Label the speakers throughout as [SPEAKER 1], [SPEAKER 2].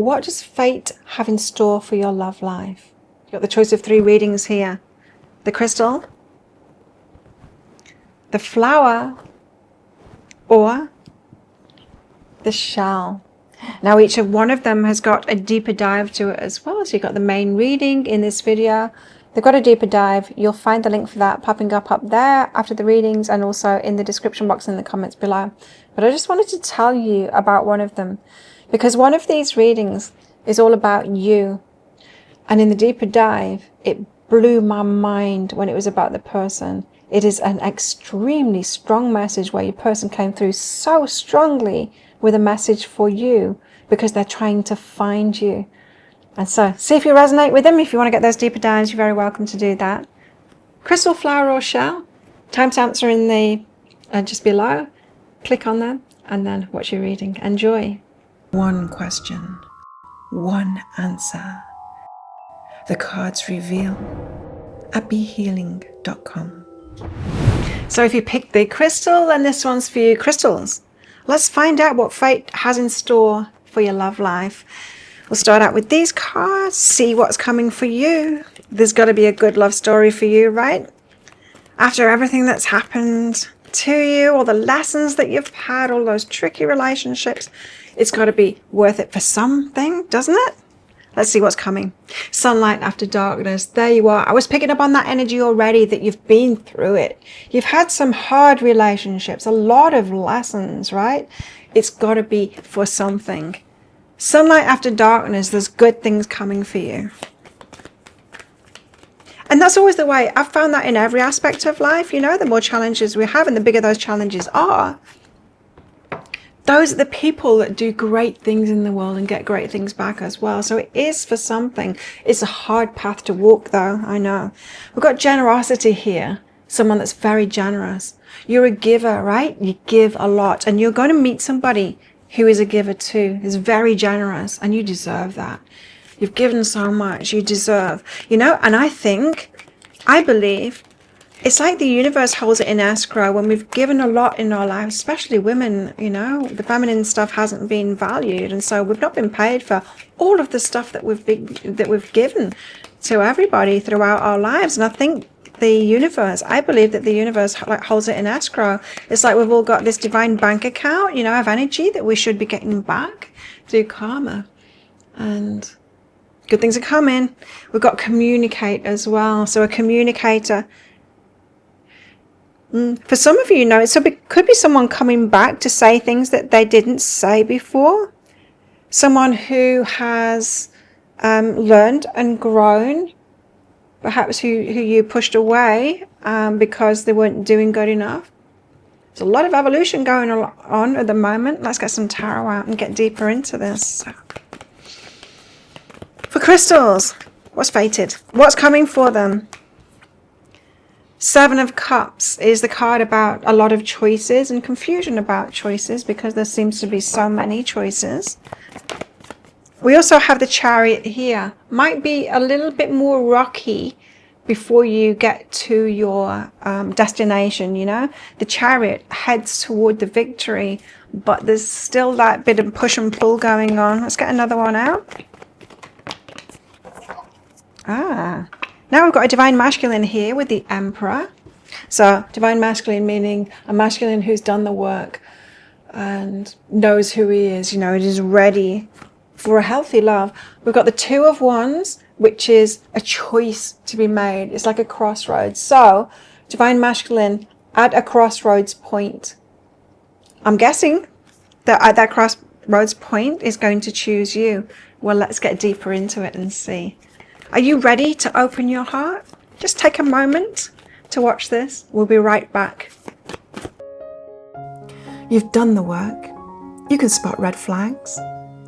[SPEAKER 1] what does fate have in store for your love life? You've got the choice of 3 readings here. The crystal, the flower, or the shell. Now each of one of them has got a deeper dive to it as well. So you've got the main reading in this video. They've got a deeper dive. You'll find the link for that popping up there after the readings, and also in the description box in the comments below. But I just wanted to tell you about one of them, because one of these readings is all about you. And in the deeper dive, it blew my mind when it was about the person. It is an extremely strong message where your person came through so strongly with a message for you because they're trying to find you. And so see if you resonate with them. If you want to get those deeper dives, you're very welcome to do that. Crystal, flower, or shell? Timestamps are in the just below. Click on them and then watch your reading. Enjoy. One question, one answer. The cards reveal at BeHealing.com. So if you picked the crystal, then this one's for you. Crystals, let's find out what fate has in store for your love life. We'll start out with these cards, see what's coming for you. There's got to be a good love story for you, right? After everything that's happened to you, all the lessons that you've had, all those tricky relationships, it's got to be worth it for something, doesn't it? Let's see what's coming. Sunlight after darkness. There you are. I was picking up on that energy already, that you've been through it. You've had some hard relationships, a lot of lessons, right? It's got to be for something. Sunlight after darkness, there's good things coming for you. And that's always the way. I've found that in every aspect of life. You know, the more challenges we have and the bigger those challenges are, those are the people that do great things in the world and get great things back as well. So it is for something. It's a hard path to walk, though, I know. We've got generosity here. Someone that's very generous. You're a giver, right? You give a lot. And you're going to meet somebody who is a giver too, is very generous, and you deserve that. You've given so much, you deserve, you know. And I believe it's like the universe holds it in escrow when we've given a lot in our lives, especially women. You know, the feminine stuff hasn't been valued, and so we've not been paid for all of the stuff that we've given to everybody throughout our lives. And I believe that the universe holds it in escrow. It's like we've all got this divine bank account, you know, of energy that we should be getting back through karma. And good things are coming. We've got communicate as well. So a communicator. For some of you, you know, it could be someone coming back to say things that they didn't say before. Someone who has learned and grown. Perhaps who you pushed away because they weren't doing good enough. There's a lot of evolution going on at the moment. Let's get some tarot out and get deeper into this. For crystals, what's fated? What's coming for them? 7 of Cups is the card about a lot of choices and confusion about choices, because there seems to be so many choices. We also have the Chariot here. Might be a little bit more rocky before you get to your destination, you know. The Chariot heads toward the victory, but there's still that bit of push and pull going on. Let's get another one out. Now we've got a Divine Masculine here with the Emperor. So Divine Masculine meaning a masculine who's done the work and knows who he is, you know, and is ready for a healthy love. We've got the 2 of Wands, which is a choice to be made. It's like a crossroads. So Divine Masculine at a crossroads point. I'm guessing that at that crossroads point is going to choose you. Well, let's get deeper into it and see. Are you ready to open your heart? Just take a moment to watch this. We'll be right back. You've done the work. You can spot red flags.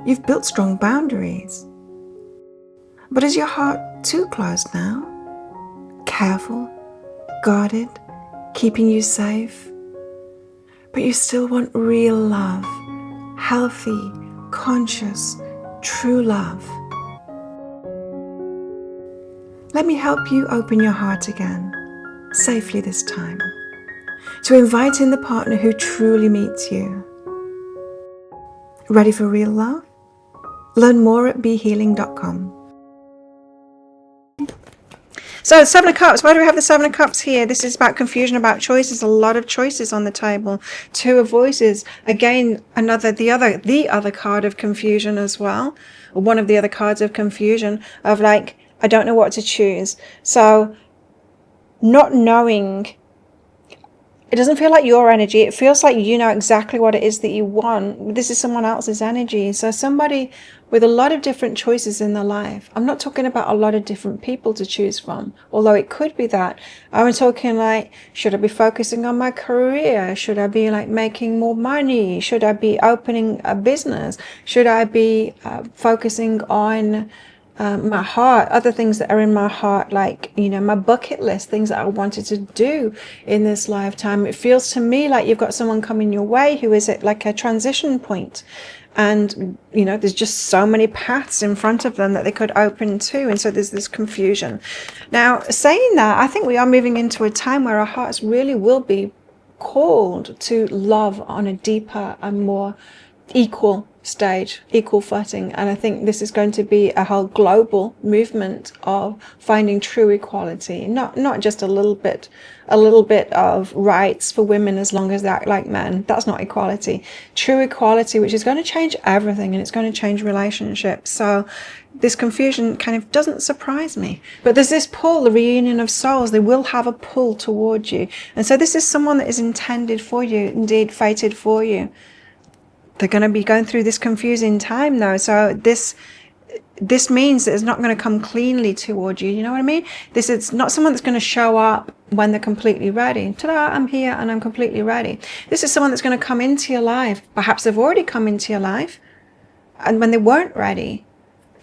[SPEAKER 1] You've built strong boundaries. But is your heart too closed now? Careful, guarded, keeping you safe? But you still want real love, healthy, conscious, true love. Let me help you open your heart again, safely this time, to invite in the partner who truly meets you. Ready for real love? Learn more at behealing.com. So, Seven of Cups. Why do we have the Seven of Cups here? This is about confusion, about choices. A lot of choices on the table. Two of Voices. Again, the other card of confusion as well. Or one of the other cards of confusion of like, I don't know what to choose. So, not knowing. It doesn't feel like your energy. It feels like you know exactly what it is that you want. This is someone else's energy. So somebody with a lot of different choices in their life. I'm not talking about a lot of different people to choose from, although it could be that. I'm talking like, should I be focusing on my career? Should I be like making more money? Should I be opening a business? Should I be focusing on my heart, other things that are in my heart, like, you know, my bucket list, things that I wanted to do in this lifetime. It feels to me like you've got someone coming your way who is at like a transition point. And, you know, there's just so many paths in front of them that they could open to. And so there's this confusion. Now, saying that, I think we are moving into a time where our hearts really will be called to love on a deeper and more equal stage, equal footing. And I think this is going to be a whole global movement of finding true equality, not just a little bit of rights for women as long as they act like men. That's not equality. True equality, which is going to change everything, and it's going to change relationships. So this confusion kind of doesn't surprise me. But there's this pull, the reunion of souls. They will have a pull towards you. And so this is someone that is intended for you, indeed fated for you. They're going to be going through this confusing time though. So this means that it's not going to come cleanly towards you. You know what I mean? This is not someone that's going to show up when they're completely ready. Ta-da, I'm here and I'm completely ready. This is someone that's going to come into your life. Perhaps they've already come into your life, and when they weren't ready,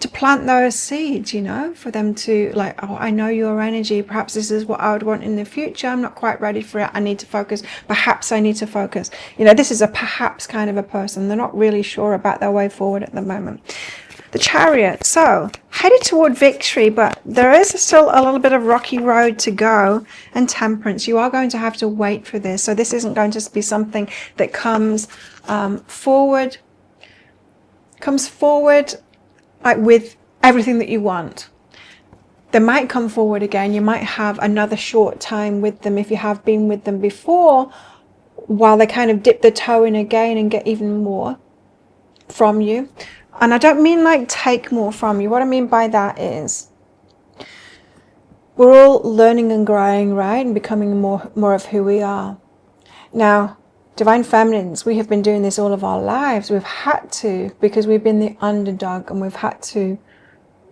[SPEAKER 1] to plant those seeds, you know, for them to like, oh, I know your energy. Perhaps this is what I would want in the future. I'm not quite ready for it. I need to focus. Perhaps I need to focus. You know, this is a perhaps kind of a person. They're not really sure about their way forward at the moment. The Chariot. So headed toward victory, but there is still a little bit of rocky road to go. And Temperance. You are going to have to wait for this. So this isn't going to be something that comes forward like with everything that you want. They might come forward again. You might have another short time with them if you have been with them before, while they kind of dip their toe in again and get even more from you. And I don't mean like take more from you. What I mean by that is we're all learning and growing, right? And becoming more of who we are. Now, Divine Feminines, we have been doing this all of our lives. We've had to, because we've been the underdog, and we've had to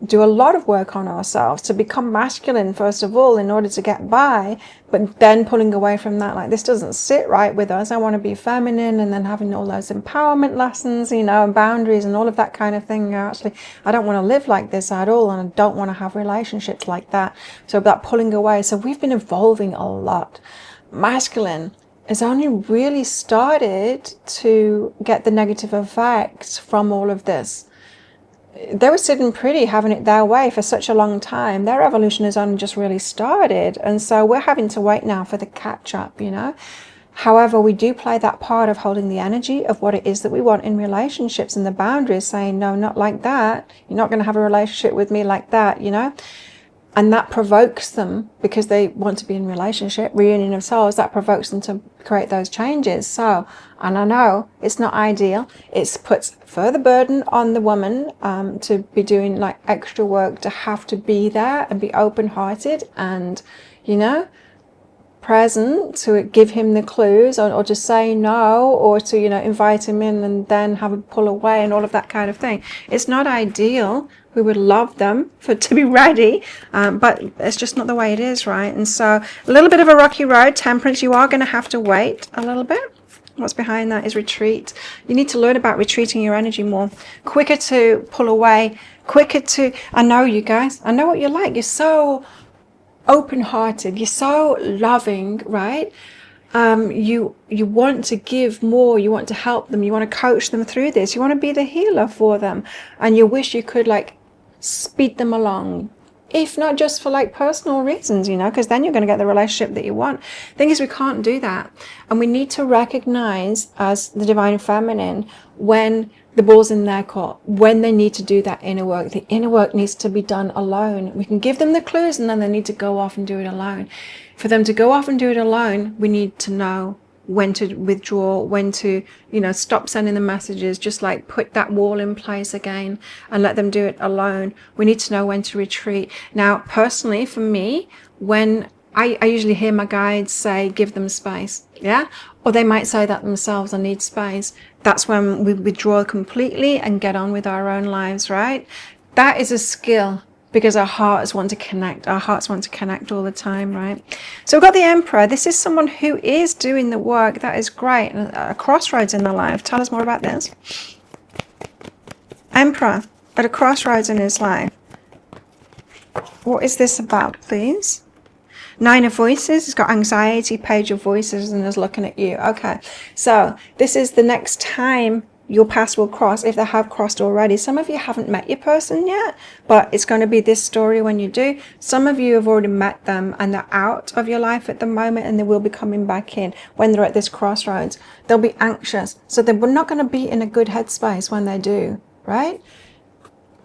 [SPEAKER 1] do a lot of work on ourselves to become masculine, first of all, in order to get by, but then pulling away from that, like, this doesn't sit right with us. I want to be feminine, and then having all those empowerment lessons, you know, and boundaries and all of that kind of thing. Actually, I don't want to live like this at all, and I don't want to have relationships like that. So that pulling away. So we've been evolving a lot. Masculine has only really started to get the negative effects from all of this. They were sitting pretty, having it their way for such a long time. Their evolution has only just really started. And so we're having to wait now for the catch up, you know. However, we do play that part of holding the energy of what it is that we want in relationships, and the boundaries, saying, no, not like that. You're not going to have a relationship with me like that, you know. And that provokes them, because they want to be in relationship, reunion of souls, that provokes them to create those changes. So, and I know it's not ideal. It puts further burden on the woman to be doing like extra work, to have to be there and be open-hearted and, you know, present, to give him the clues, or to say no, or to, you know, invite him in and then have a pull away and all of that kind of thing. It's not ideal. We would love them to be ready, but it's just not the way it is, right? And so a little bit of a rocky road. Temperance, you are going to have to wait a little bit. What's behind that is retreat. You need to learn about retreating your energy more. Quicker to pull away, quicker to, I know you guys, I know what you're like. You're so open-hearted, you're so loving, right? You want to give more, you want to help them, you want to coach them through this, you want to be the healer for them, and you wish you could like speed them along, if not just for like personal reasons, you know, because then you're going to get the relationship that you want. Thing is, we can't do that. And we need to recognize as the divine feminine when the ball's in their court, when they need to do that inner work. The inner work needs to be done alone. We can give them the clues and then they need to go off and do it alone. For them to go off and do it alone, we need to know when to withdraw, when to, you know, stop sending the messages, just like put that wall in place again and let them do it alone. We need to know when to retreat. Now, personally, for me, when I usually hear my guides say, give them space, yeah? Or they might say that themselves, I need space. That's when we withdraw completely and get on with our own lives, right? That is a skill, because our hearts want to connect. Our hearts want to connect all the time, right? So we've got the Emperor. This is someone who is doing the work. That is great. A crossroads in their life. Tell us more about this. Emperor at a crossroads in his life. What is this about, please? Nine of Voices. It's got anxiety, Page of Voices, and is looking at you. Okay. So this is the next time your paths will cross, if they have crossed already. Some of you haven't met your person yet, but it's going to be this story when you do. Some of you have already met them and they're out of your life at the moment, and they will be coming back in when they're at this crossroads. They'll be anxious, so they're not going to be in a good headspace when they do, right?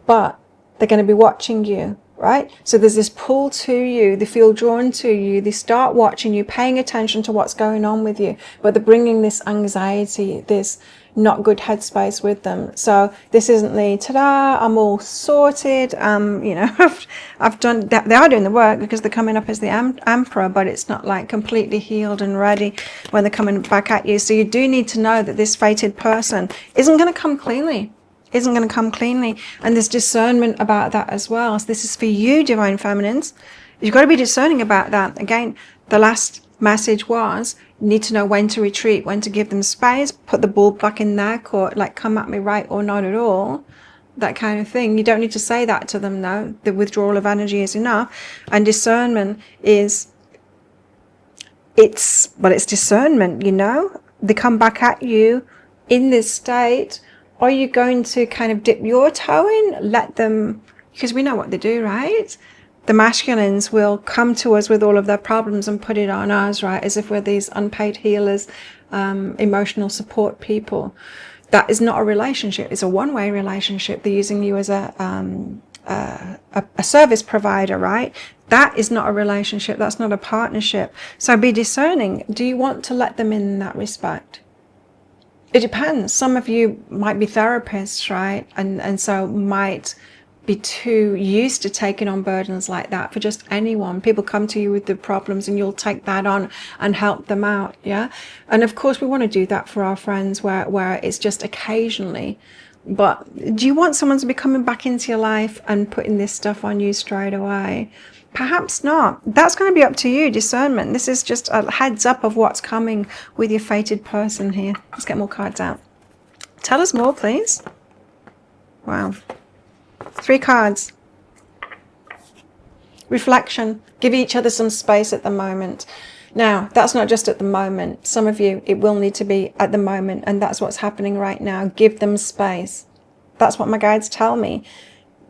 [SPEAKER 1] But they're going to be watching you, right? So there's this pull to you. They feel drawn to you. They start watching you, paying attention to what's going on with you, but they're bringing this anxiety, this not good headspace with them. So this isn't the ta-da, I'm all sorted. You know, I've done that. They are doing the work because they're coming up as the Emperor, but it's not like completely healed and ready when they're coming back at you. So you do need to know that this fated person isn't going to come cleanly. And there's discernment about that as well. So this is for you, divine feminines. You've got to be discerning about that. Again, the last message was, you need to know when to retreat, when to give them space, put the ball back in their court, like come at me right or not at all, that kind of thing. You don't need to say that to them, though. The withdrawal of energy is enough. And discernment is, it's discernment, you know. They come back at you in this state. Are you going to kind of dip your toe in, let them, because we know what they do, right? The masculines will come to us with all of their problems and put it on us, right? As if we're these unpaid healers, emotional support people. That is not a relationship. It's a one-way relationship. They're using you as a service provider, right? That is not a relationship. That's not a partnership. So be discerning. Do you want to let them in that respect? It depends. Some of you might be therapists, right? And so might be too used to taking on burdens like that for just anyone. People come to you with the problems and you'll take that on and help them out, yeah? And of course we want to do that for our friends where it's just occasionally. But do you want someone to be coming back into your life and putting this stuff on you straight away? Perhaps not. That's going to be up to you, discernment. This is just a heads up of what's coming with your fated person here. Let's get more cards out. Tell us more, please. Wow. 3 cards. Reflection. Give each other some space at the moment. Now, that's not just at the moment. Some of you, it will need to be at the moment, and that's what's happening right now. Give them space. That's what my guides tell me,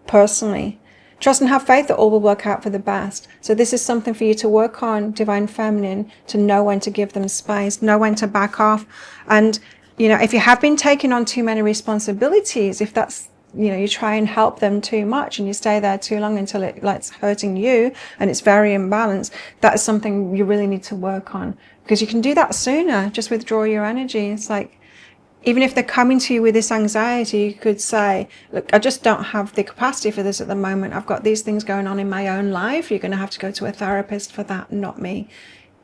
[SPEAKER 1] personally. Trust and have faith that all will work out for the best. So this is something for you to work on, divine feminine, to know when to give them space, know when to back off. And, you know, if you have been taking on too many responsibilities, if that's, you know, you try and help them too much and you stay there too long until it's hurting you and it's very imbalanced, that is something you really need to work on, because you can do that sooner. Just withdraw your energy. It's like, even if they're coming to you with this anxiety, you could say, look, I just don't have the capacity for this at the moment. I've got these things going on in my own life. You're going to have to go to a therapist for that, not me.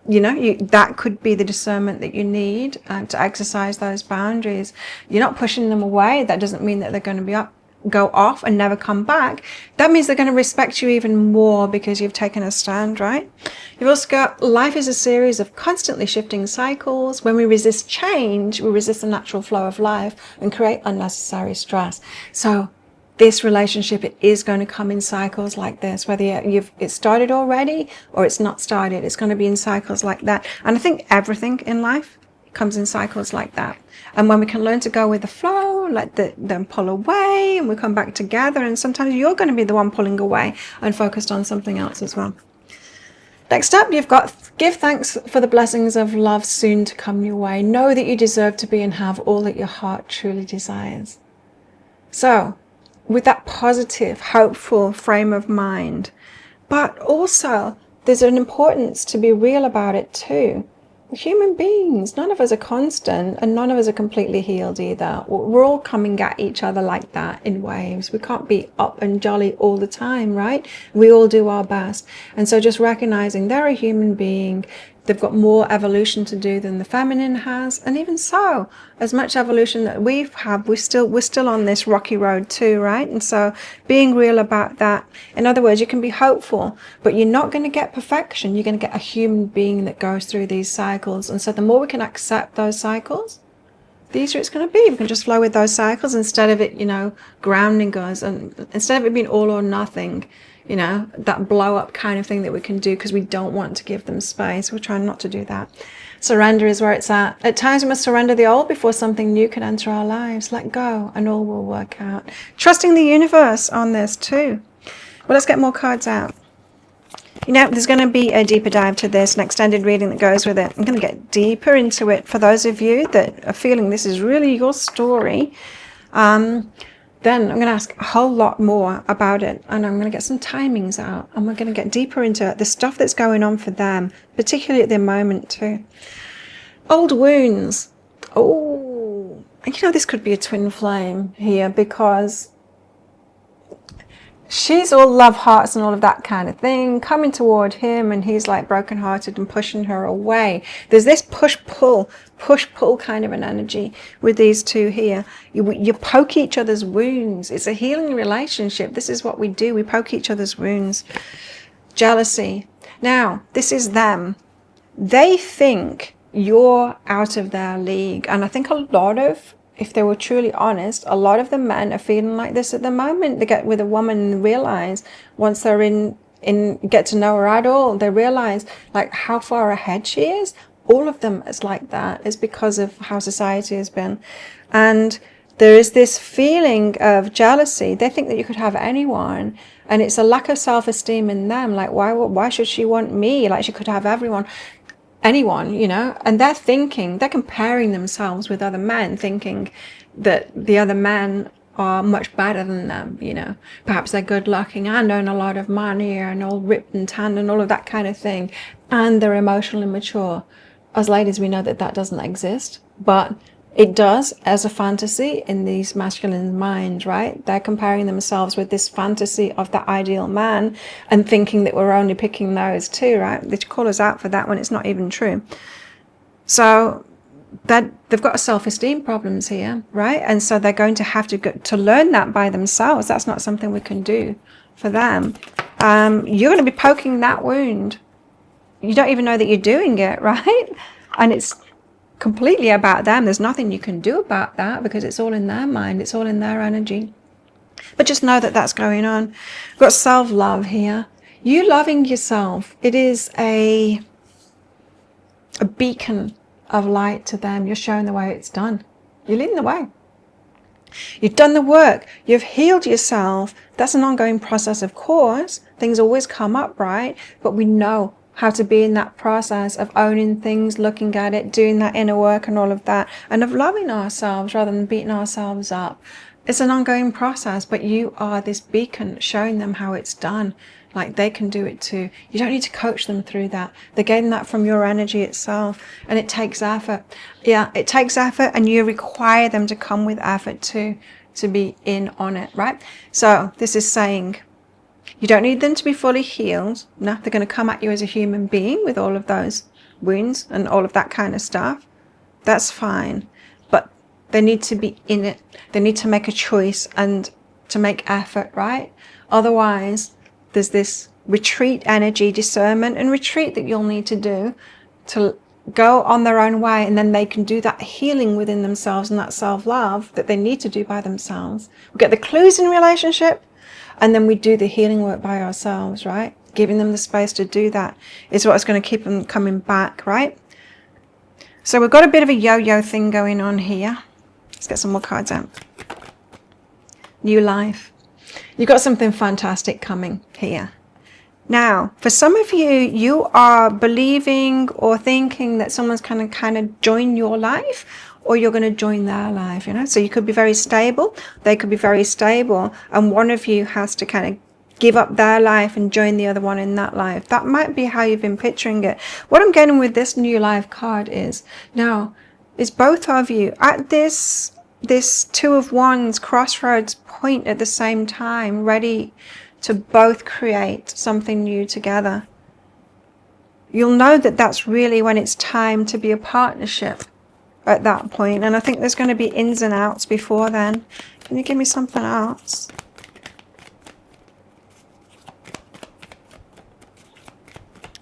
[SPEAKER 1] You know, that could be the discernment that you need to exercise those boundaries. You're not pushing them away. That doesn't mean that they're going to go off and never come back. That means they're going to respect you even more because you've taken a stand, right? You've also got, life is a series of constantly shifting cycles. When we resist change, we resist the natural flow of life and create unnecessary stress. So this relationship, it is going to come in cycles like this, whether it's started already or it's not started. It's going to be in cycles like that. And I think everything in life It comes in cycles like that. And when we can learn to go with the flow, let them pull away, and we come back together, and sometimes you're going to be the one pulling away and focused on something else as well. Next up, you've got give thanks for the blessings of love soon to come your way. Know that you deserve to be and have all that your heart truly desires. So, with that positive, hopeful frame of mind, but also there's an importance to be real about it too. We're human beings, none of us are constant, and none of us are completely healed either. We're all coming at each other like that in waves. We can't be up and jolly all the time, right? We all do our best. And so just recognizing they're a human being, they've got more evolution to do than the feminine has, and even so, as much evolution that we've had, we're still on this rocky road too, right? And so being real about that. In other words, you can be hopeful, but you're not going to get perfection. You're going to get a human being that goes through these cycles. And so the more we can accept those cycles, the easier it's going to be. We can just flow with those cycles instead of it, grounding us, and instead of it being all or nothing, that blow up kind of thing that we can do because we don't want to give them space. We're trying not to do that. Surrender is where it's at. At times we must surrender the old before something new can enter our lives. Let go and all will work out. Trusting the universe on this too. Well, let's get more cards out. There's going to be a deeper dive to this, an extended reading that goes with it. I'm going to get deeper into it for those of you that are feeling this is really your story. Then I'm going to ask a whole lot more about it, and I'm going to get some timings out, and we're going to get deeper into the stuff that's going on for them, particularly at the moment too. Old wounds. Oh, this could be a twin flame here, because she's all love hearts and all of that kind of thing, coming toward him, and he's like brokenhearted and pushing her away. There's this push-pull kind of an energy with these two here. You poke each other's wounds. It's a healing relationship. This is what we do. We poke each other's wounds. Jealousy. Now, this is them. They think you're out of their league. And I think if they were truly honest, a lot of the men are feeling like this at the moment. They get with a woman and realize once they're get to know her at all, they realize like how far ahead she is. All of them is like that. It's because of how society has been. And there is this feeling of jealousy. They think that you could have anyone, and it's a lack of self-esteem in them. Like, why should she want me? Like, she could have anyone, and they're comparing themselves with other men, thinking that the other men are much better than them, perhaps they're good looking and own a lot of money and all ripped and tanned and all of that kind of thing, and they're emotionally mature. As ladies, we know that doesn't exist, but it does as a fantasy in these masculine minds, right? They're comparing themselves with this fantasy of the ideal man and thinking that we're only picking those too, right? They call us out for that when it's not even true. So that they've got self-esteem problems here, right? And so they're going to have to learn that by themselves. That's not something we can do for them. You're going to be poking that wound. You don't even know that you're doing it, right? And it's completely about them. There's nothing you can do about that because it's all in their mind. It's all in their energy. But just know that that's going on. We've got self-love here. You loving yourself. It is a beacon of light to them. You're showing the way it's done. You're leading the way. You've done the work. You've healed yourself. That's an ongoing process, of course. Things always come up, right? But we know how to be in that process of owning things, looking at it, doing that inner work and all of that, and of loving ourselves rather than beating ourselves up. It's an ongoing process, but you are this beacon showing them how it's done. Like they can do it too. You don't need to coach them through that. They're getting that from your energy itself, and it takes effort. Yeah, it takes effort, and you require them to come with effort too, to be in on it, right? So this is saying, you don't need them to be fully healed. No, they're going to come at you as a human being with all of those wounds and all of that kind of stuff. That's fine. But they need to be in it. They need to make a choice and to make effort, right? Otherwise, there's this retreat energy, discernment and retreat that you'll need to do to go on their own way. And then they can do that healing within themselves and that self-love that they need to do by themselves. We get the clues in relationship. And then we do the healing work by ourselves, right? Giving them the space to do that is what's going to keep them coming back, right? So we've got a bit of a yo-yo thing going on here. Let's get some more cards out. New life. You've got something fantastic coming here. Now, for some of you, you are believing or thinking that someone's kind of join your life, or you're going to join their life, you know. So you could be very stable, they could be very stable, and one of you has to kind of give up their life and join the other one in that life. That might be how you've been picturing it. What I'm getting with this new life card is, now, is both of you at this Two of Wands crossroads point at the same time, ready to both create something new together. You'll know that that's really when it's time to be a partnership at that point. And I think there's going to be ins and outs before then. Can you give me something else?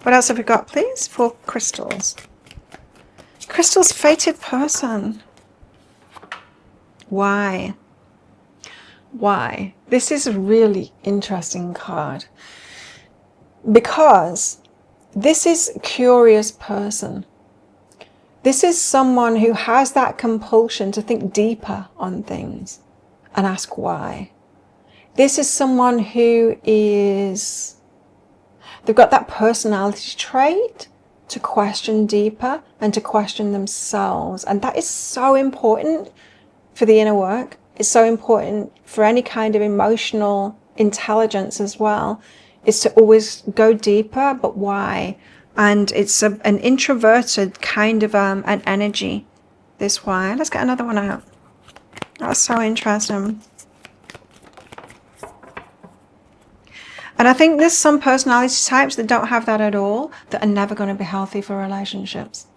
[SPEAKER 1] What else have we got, please? 4 crystals. Crystal's fated person. Why? Why? This is a really interesting card, because this is a curious person. This is someone who has that compulsion to think deeper on things and ask why. This is someone who is, they've got that personality trait to question deeper and to question themselves. And that is so important for the inner work. It's so important for any kind of emotional intelligence as well, is to always go deeper, but why? And it's an introverted kind of an energy, this why. Let's get another one out. That's so interesting. And I think there's some personality types that don't have that at all, that are never going to be healthy for relationships.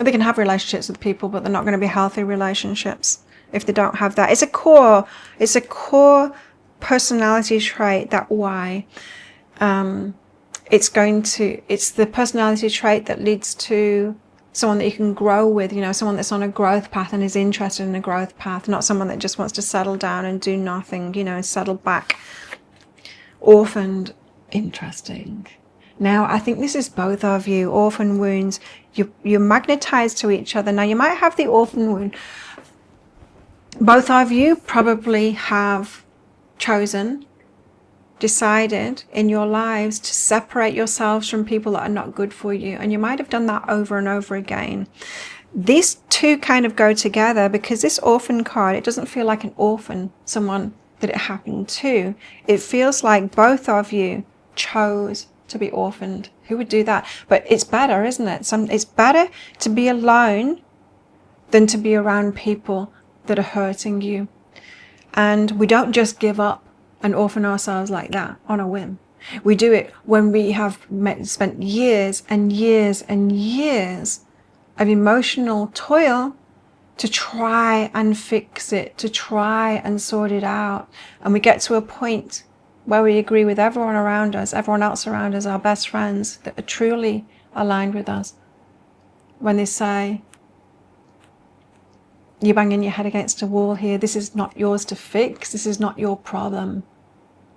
[SPEAKER 1] They can have relationships with people, but they're not going to be healthy relationships if they don't have that. It's a core personality trait, that why. It's the personality trait that leads to someone that you can grow with, you know, someone that's on a growth path and is interested in a growth path, not someone that just wants to settle down and do nothing, you know, and settle back. Orphaned. Interesting. Now, I think this is both of you, orphan wounds. You're magnetized to each other. Now, you might have the orphan wound. Both of you probably have decided in your lives to separate yourselves from people that are not good for you. And you might have done that over and over again. These two kind of go together, because this orphan card, it doesn't feel like an orphan, someone that it happened to. It feels like both of you chose to be orphaned. Who would do that? But it's better, isn't it? It's better to be alone than to be around people that are hurting you. And we don't just give up and orphan ourselves like that on a whim. We do it when we have spent years and years and years of emotional toil to try and fix it, to try and sort it out. And we get to a point where we agree with everyone around us, everyone else around us, our best friends that are truly aligned with us, when they say, you're banging your head against a wall here, this is not yours to fix, this is not your problem,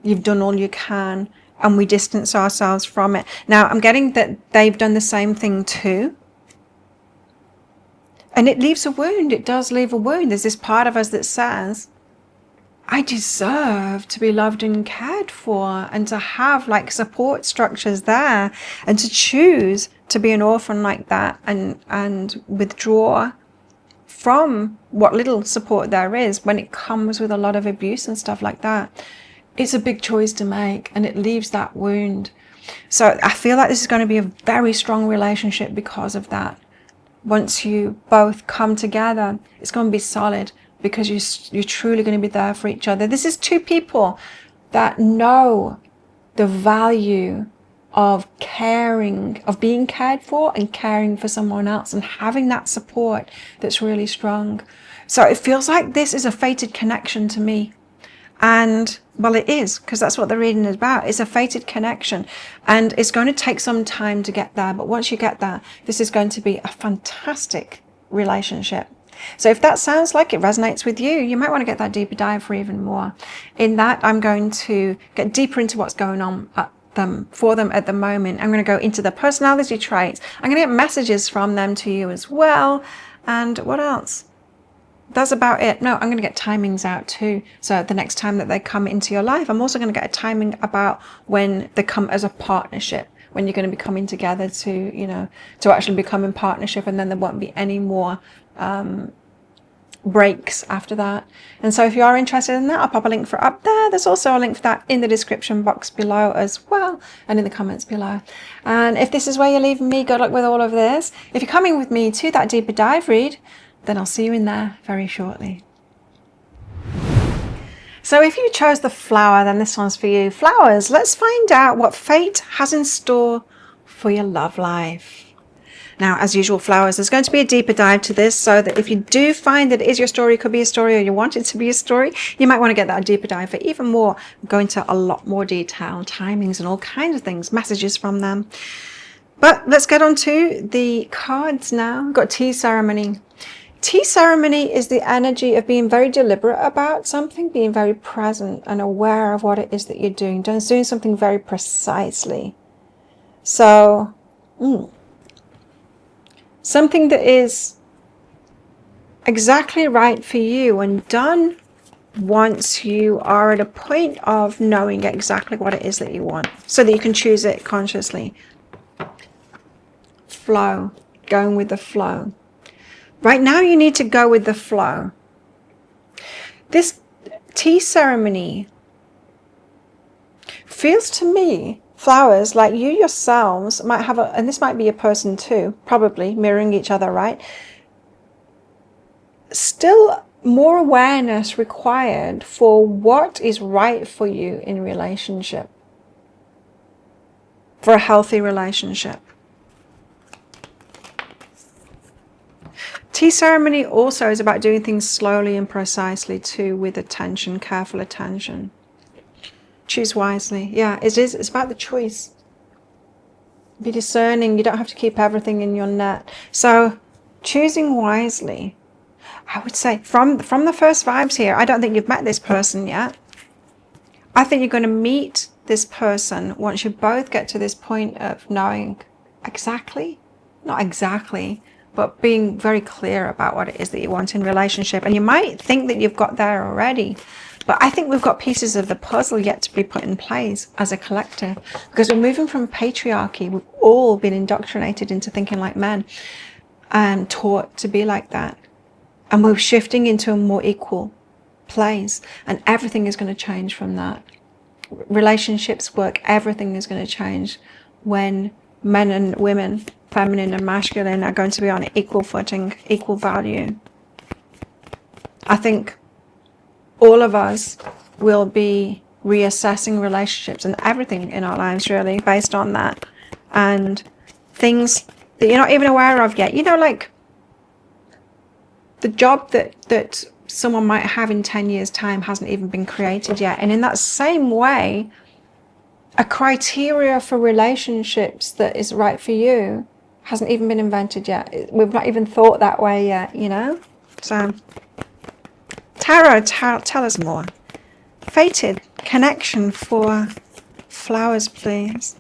[SPEAKER 1] you've done all you can, and we distance ourselves from it. Now, I'm getting that they've done the same thing too. And it leaves a wound. It does leave a wound. There's this part of us that says, I deserve to be loved and cared for, and to have like support structures there, and to choose to be an orphan like that and withdraw from what little support there is when it comes with a lot of abuse and stuff like that. It's a big choice to make, and it leaves that wound. So I feel like this is going to be a very strong relationship because of that. Once you both come together, it's going to be solid, because you're truly going to be there for each other. This is two people that know the value of caring, of being cared for and caring for someone else, and having that support that's really strong. So it feels like this is a fated connection to me. And well, it is, because that's what the reading is about. It's a fated connection, and it's going to take some time to get there. But once you get there, this is going to be a fantastic relationship. So if that sounds like it resonates with you, you might want to get that deeper dive for even more. In that, I'm going to get deeper into what's going on for them at the moment. I'm going to go into the personality traits. I'm going to get messages from them to you as well. And what else? That's about it. No, I'm going to get timings out too. So the next time that they come into your life, I'm also going to get a timing about when they come as a partnership, when you're going to be coming together to, you know, to actually become in partnership, and then there won't be any more breaks after that. And so if you are interested in that, I'll pop a link for up there. There's also a link for that in the description box below as well, and in the comments below. And if this is where you're leaving me, good luck with all of this. If you're coming with me to that deeper dive read, then I'll see you in there very shortly. So if you chose the flower, then this one's for you. Flowers, let's find out what fate has in store for your love life. Now, as usual, flowers, there's going to be a deeper dive to this, so that if you do find that it is your story, it could be a story, or you want it to be a story, you might want to get that deeper dive for even more, go into a lot more detail, timings and all kinds of things, messages from them. But let's get on to the cards now. We've got tea ceremony. Tea ceremony is the energy of being very deliberate about something, being very present and aware of what it is that you're doing something very precisely. So, something that is exactly right for you and done once you are at a point of knowing exactly what it is that you want, so that you can choose it consciously. Flow, going with the flow. Right now you need to go with the flow. This tea ceremony feels to me, flowers, like you yourselves might have and this might be a person too, probably mirroring each other, right? Still more awareness required for what is right for you in relationship, for a healthy relationship. Tea ceremony also is about doing things slowly and precisely too, with attention, careful attention. Choose wisely. Yeah, it is. It's about the choice. Be discerning. You don't have to keep everything in your net. So choosing wisely, I would say from the first vibes here, I don't think you've met this person yet. I think you're going to meet this person once you both get to this point of knowing exactly, not exactly, but being very clear about what it is that you want in relationship. And you might think that you've got there already, but I think we've got pieces of the puzzle yet to be put in place as a collective, because we're moving from patriarchy. We've all been indoctrinated into thinking like men and taught to be like that. And we're shifting into a more equal place, and everything is going to change from that. Relationships, work, everything is going to change when men and women, feminine and masculine, are going to be on equal footing, equal value. I think all of us will be reassessing relationships and everything in our lives really based on that, and things that you're not even aware of yet. You know, like the job that someone might have in 10 years' time hasn't even been created yet. And in that same way, a criteria for relationships that is right for you hasn't even been invented yet. We've not even thought that way yet, you know? So, Tarot, tell us more. Fated connection for flowers, please.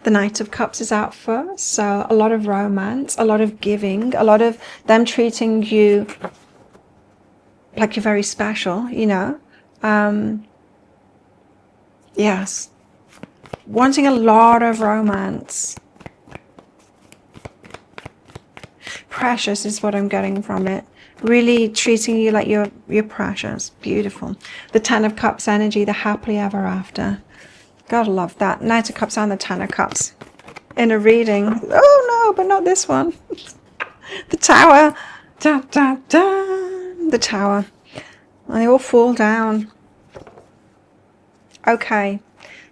[SPEAKER 1] The Knight of Cups is out first, so a lot of romance, a lot of giving, a lot of them treating you like you're very special, you know. Yes. Wanting a lot of romance. Precious is what I'm getting from it. Really treating you like you're precious. Beautiful. The Ten of Cups energy, the happily ever after. Gotta love that. Knight of Cups and the Ten of Cups in a reading. Oh no, but not this one. The Tower. Da, da, da. The Tower. They all fall down. Okay.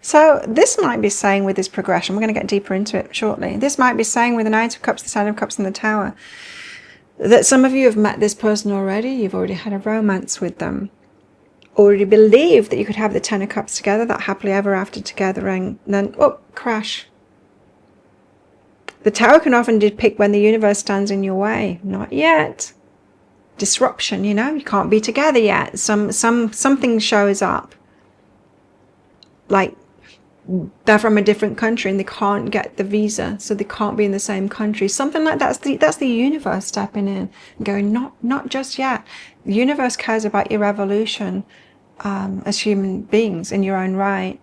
[SPEAKER 1] So this might be saying with this progression, we're going to get deeper into it shortly. This might be saying with the Knight of Cups, the Ten of Cups and the Tower, that some of you have met this person already. You've already had a romance with them. Already believed that you could have the Ten of Cups together, that happily ever after together, and then, oh, crash. The Tower can often depict when the universe stands in your way. Not yet. Disruption, you know, you can't be together yet. Something shows up. Like they're from a different country and they can't get the visa, so they can't be in the same country. Something like that. That's the universe stepping in and going, not just yet. The universe cares about your evolution as human beings in your own right.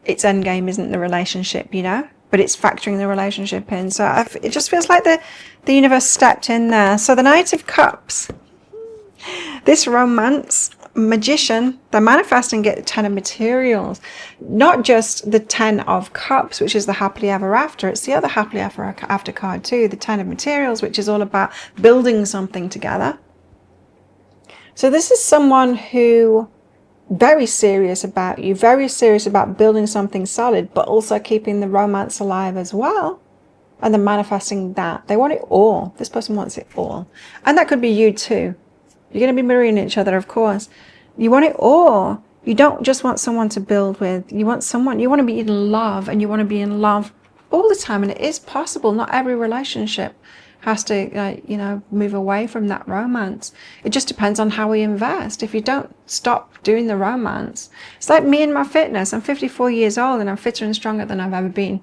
[SPEAKER 1] Its end game isn't the relationship, you know, but it's factoring the relationship in. So it just feels like the universe stepped in there. So the Knight of Cups, this romance, Magician, they're manifesting it 10 of materials, not just the 10 of cups, which is the happily ever after. It's the other happily ever after card too, the 10 of materials, which is all about building something together. So this is someone who very serious about you, very serious about building something solid, but also keeping the romance alive as well. And they're manifesting that. They want it all. This person wants it all. And that could be you too. You're going to be mirroring each other, of course. You want it all. You don't just want someone to build with. You want someone, you want to be in love, and you want to be in love all the time. And it is possible. Not every relationship has to, move away from that romance. It just depends on how we invest. If you don't stop doing the romance, it's like me and my fitness. I'm 54 years old and I'm fitter and stronger than I've ever been.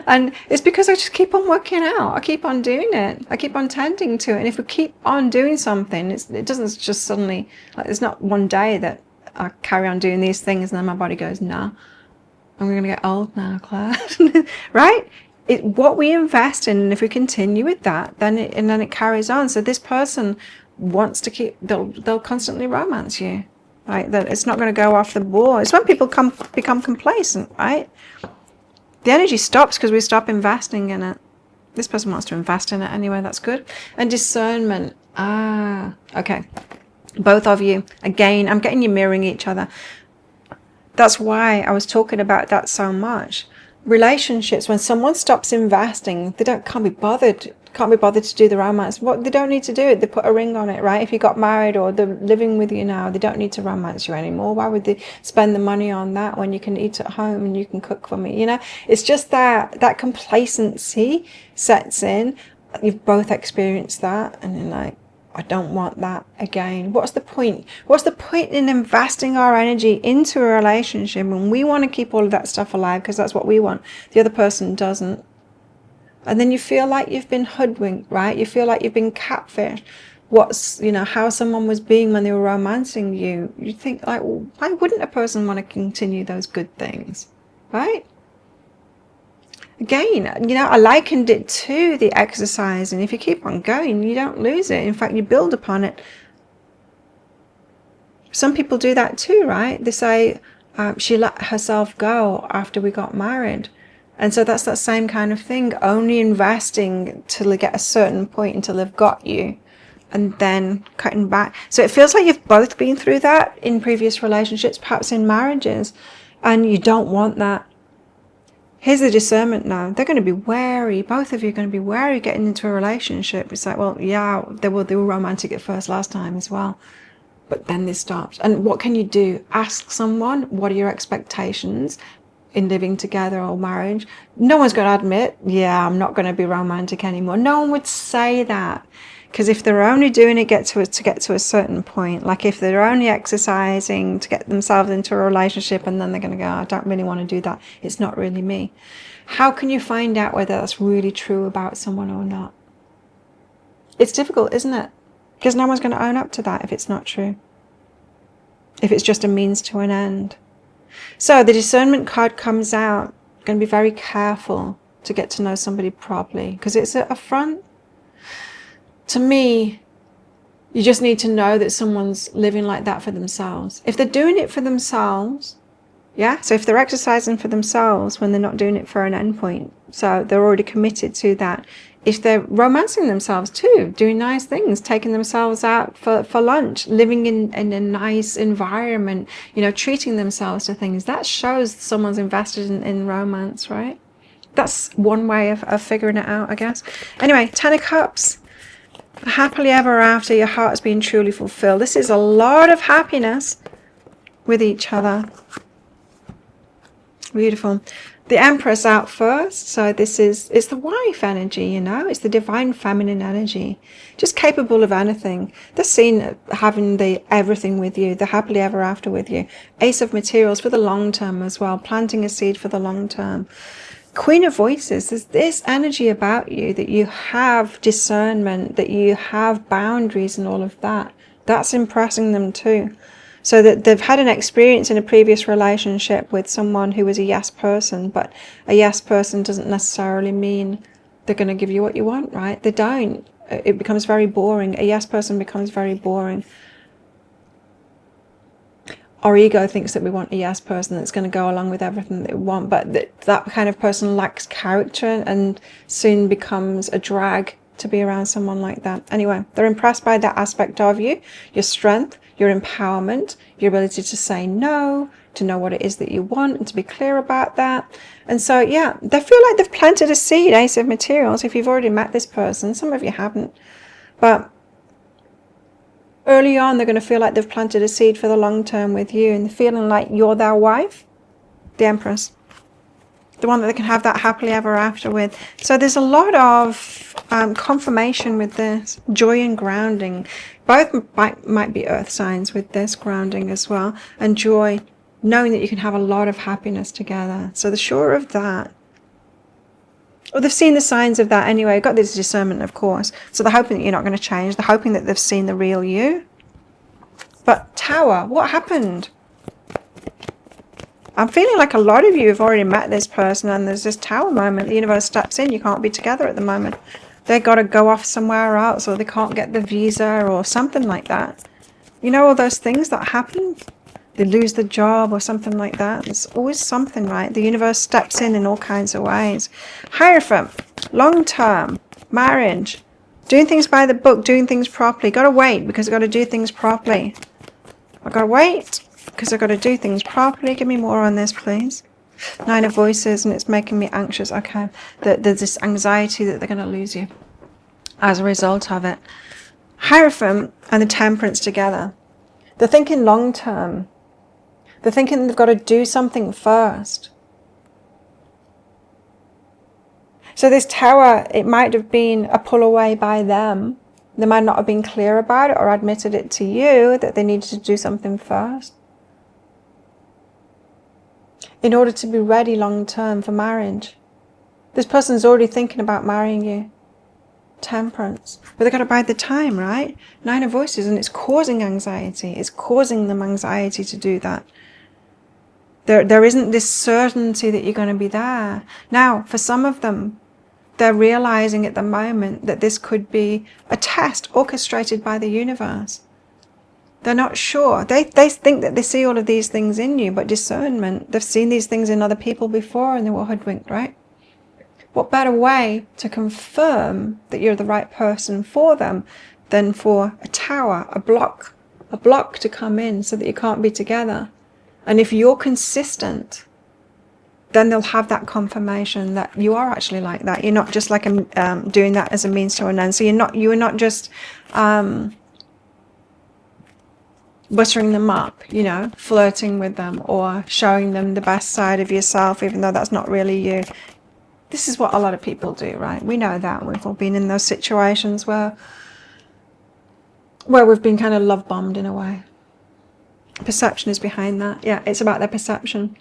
[SPEAKER 1] And it's because I just keep on working out. I keep on doing it. I keep on tending to it. And if we keep on doing something, it doesn't just suddenly, like, there's not one day that I carry on doing these things and then my body goes, nah, I'm going to get old now, Claire. Right? What we invest in, and if we continue with that, then it carries on. So this person wants to keep, they'll constantly romance you, right? That it's not going to go off the board. It's when people become complacent, right? The energy stops because we stop investing in it. This person wants to invest in it anyway. That's good. And discernment. Okay. Both of you. Again, I'm getting you mirroring each other. That's why I was talking about that so much. Relationships, when someone stops investing, they can't be bothered to do the romance. They don't need to do it. They put a ring on it, right? If you got married or they're living with you now, they don't need to romance you anymore. Why would they spend the money on that when you can eat at home and you can cook for me? It's just that complacency sets in. You've both experienced that, and you're like, I don't want that again. What's the point? What's the point in investing our energy into a relationship when we want to keep all of that stuff alive because that's what we want? The other person doesn't. And then you feel like you've been hoodwinked, right? You feel like you've been catfished. How someone was being when they were romancing you. You think, like, well, why wouldn't a person want to continue those good things, right? Again, I likened it to the exercise, and if you keep on going, you don't lose it. In fact, you build upon it. Some people do that too, right? They say, she let herself go after we got married. And so that's that same kind of thing, only investing till they get a certain point until they've got you, and then cutting back. So it feels like you've both been through that in previous relationships, perhaps in marriages, and you don't want that. Here's the discernment now. They're going to be wary. Both of you are going to be wary getting into a relationship. It's like, well, yeah, they were romantic at first last time as well. But then this stops. And what can you do? Ask someone, what are your expectations in living together or marriage? No one's going to admit, yeah, I'm not going to be romantic anymore. No one would say that. Because if they're only doing it to get to a certain point, like if they're only exercising to get themselves into a relationship and then they're going to go, I don't really want to do that. It's not really me. How can you find out whether that's really true about someone or not? It's difficult, isn't it? Because no one's going to own up to that if it's not true. If it's just a means to an end. So the discernment card comes out. You're going to be very careful to get to know somebody properly because it's a front. To me, you just need to know that someone's living like that for themselves. If they're doing it for themselves, yeah, so if they're exercising for themselves when they're not doing it for an endpoint, so they're already committed to that. If they're romancing themselves too, doing nice things, taking themselves out for lunch, living in a nice environment, treating themselves to things, that shows someone's invested in romance, right? That's one way of figuring it out, I guess. Anyway, 10 of Cups. Happily ever after, your heart's been truly fulfilled. This is a lot of happiness with each other. Beautiful. The Empress out first. So it's the wife energy, you know. It's the divine feminine energy. Just capable of anything. They're seen having the everything with you. The happily ever after with you. Ace of Materials for the long term as well. Planting a seed for the long term. Queen of Voices. There's this energy about you that you have discernment, that you have boundaries and all of that. That's impressing them too. So that they've had an experience in a previous relationship with someone who was a yes person, but a yes person doesn't necessarily mean they're going to give you what you want, right? They don't. It becomes very boring. A yes person becomes very boring. Our ego thinks that we want a yes person that's going to go along with everything that we want, but that kind of person lacks character and soon becomes a drag to be around someone like that. Anyway, they're impressed by that aspect of you, your strength, your empowerment, your ability to say no, to know what it is that you want and to be clear about that. And so, yeah, they feel like they've planted a seed, Ace of Materials, if you've already met this person. Some of you haven't. But early on, they're going to feel like they've planted a seed for the long term with you and feeling like you're their wife, the Empress. The one that they can have that happily ever after with. So there's a lot of confirmation with this. Joy and grounding. Both might be earth signs with this grounding as well. And joy, knowing that you can have a lot of happiness together. So they're sure of that. Or they've seen the signs of that anyway. Got this discernment, of course. So they're hoping that you're not going to change. They're hoping that they've seen the real you. But Tower, what happened? I'm feeling like a lot of you have already met this person and there's this Tower moment. The universe steps in. You can't be together at the moment. They've got to go off somewhere else, or they can't get the visa or something like that. You know, all those things that happen? They lose the job or something like that. There's always something, right? The universe steps in all kinds of ways. Hierophant, long term, marriage, doing things by the book, doing things properly. Got to wait because I've got to do things properly. I've got to wait because I've got to do things properly. Give me more on this, please. 9 of Voices, and it's making me anxious. Okay, there's this anxiety that they're going to lose you as a result of it. Hierophant and the Temperance together. They're thinking long term. They're thinking they've got to do something first. So this Tower, it might have been a pull away by them. They might not have been clear about it or admitted it to you that they needed to do something first in order to be ready long term for marriage. This person's already thinking about marrying you. Temperance. But they've got to bide the time, right? 9 of Voices, and it's causing anxiety. It's causing them anxiety to do that. There isn't this certainty that you're going to be there. Now, for some of them, they're realizing at the moment that this could be a test orchestrated by the universe. They're not sure. They think that they see all of these things in you, but discernment, they've seen these things in other people before and they were hoodwinked, right? What better way to confirm that you're the right person for them than for a Tower, a block to come in so that you can't be together. And if you're consistent, then they'll have that confirmation that you are actually like that. You're not just like doing that as a means to an end. So you're not just buttering them up, you know, flirting with them or showing them the best side of yourself, even though that's not really you. This is what a lot of people do, right? We know that. We've all been in those situations where we've been kind of love bombed in a way. Perception is behind that. Yeah, it's about their perception.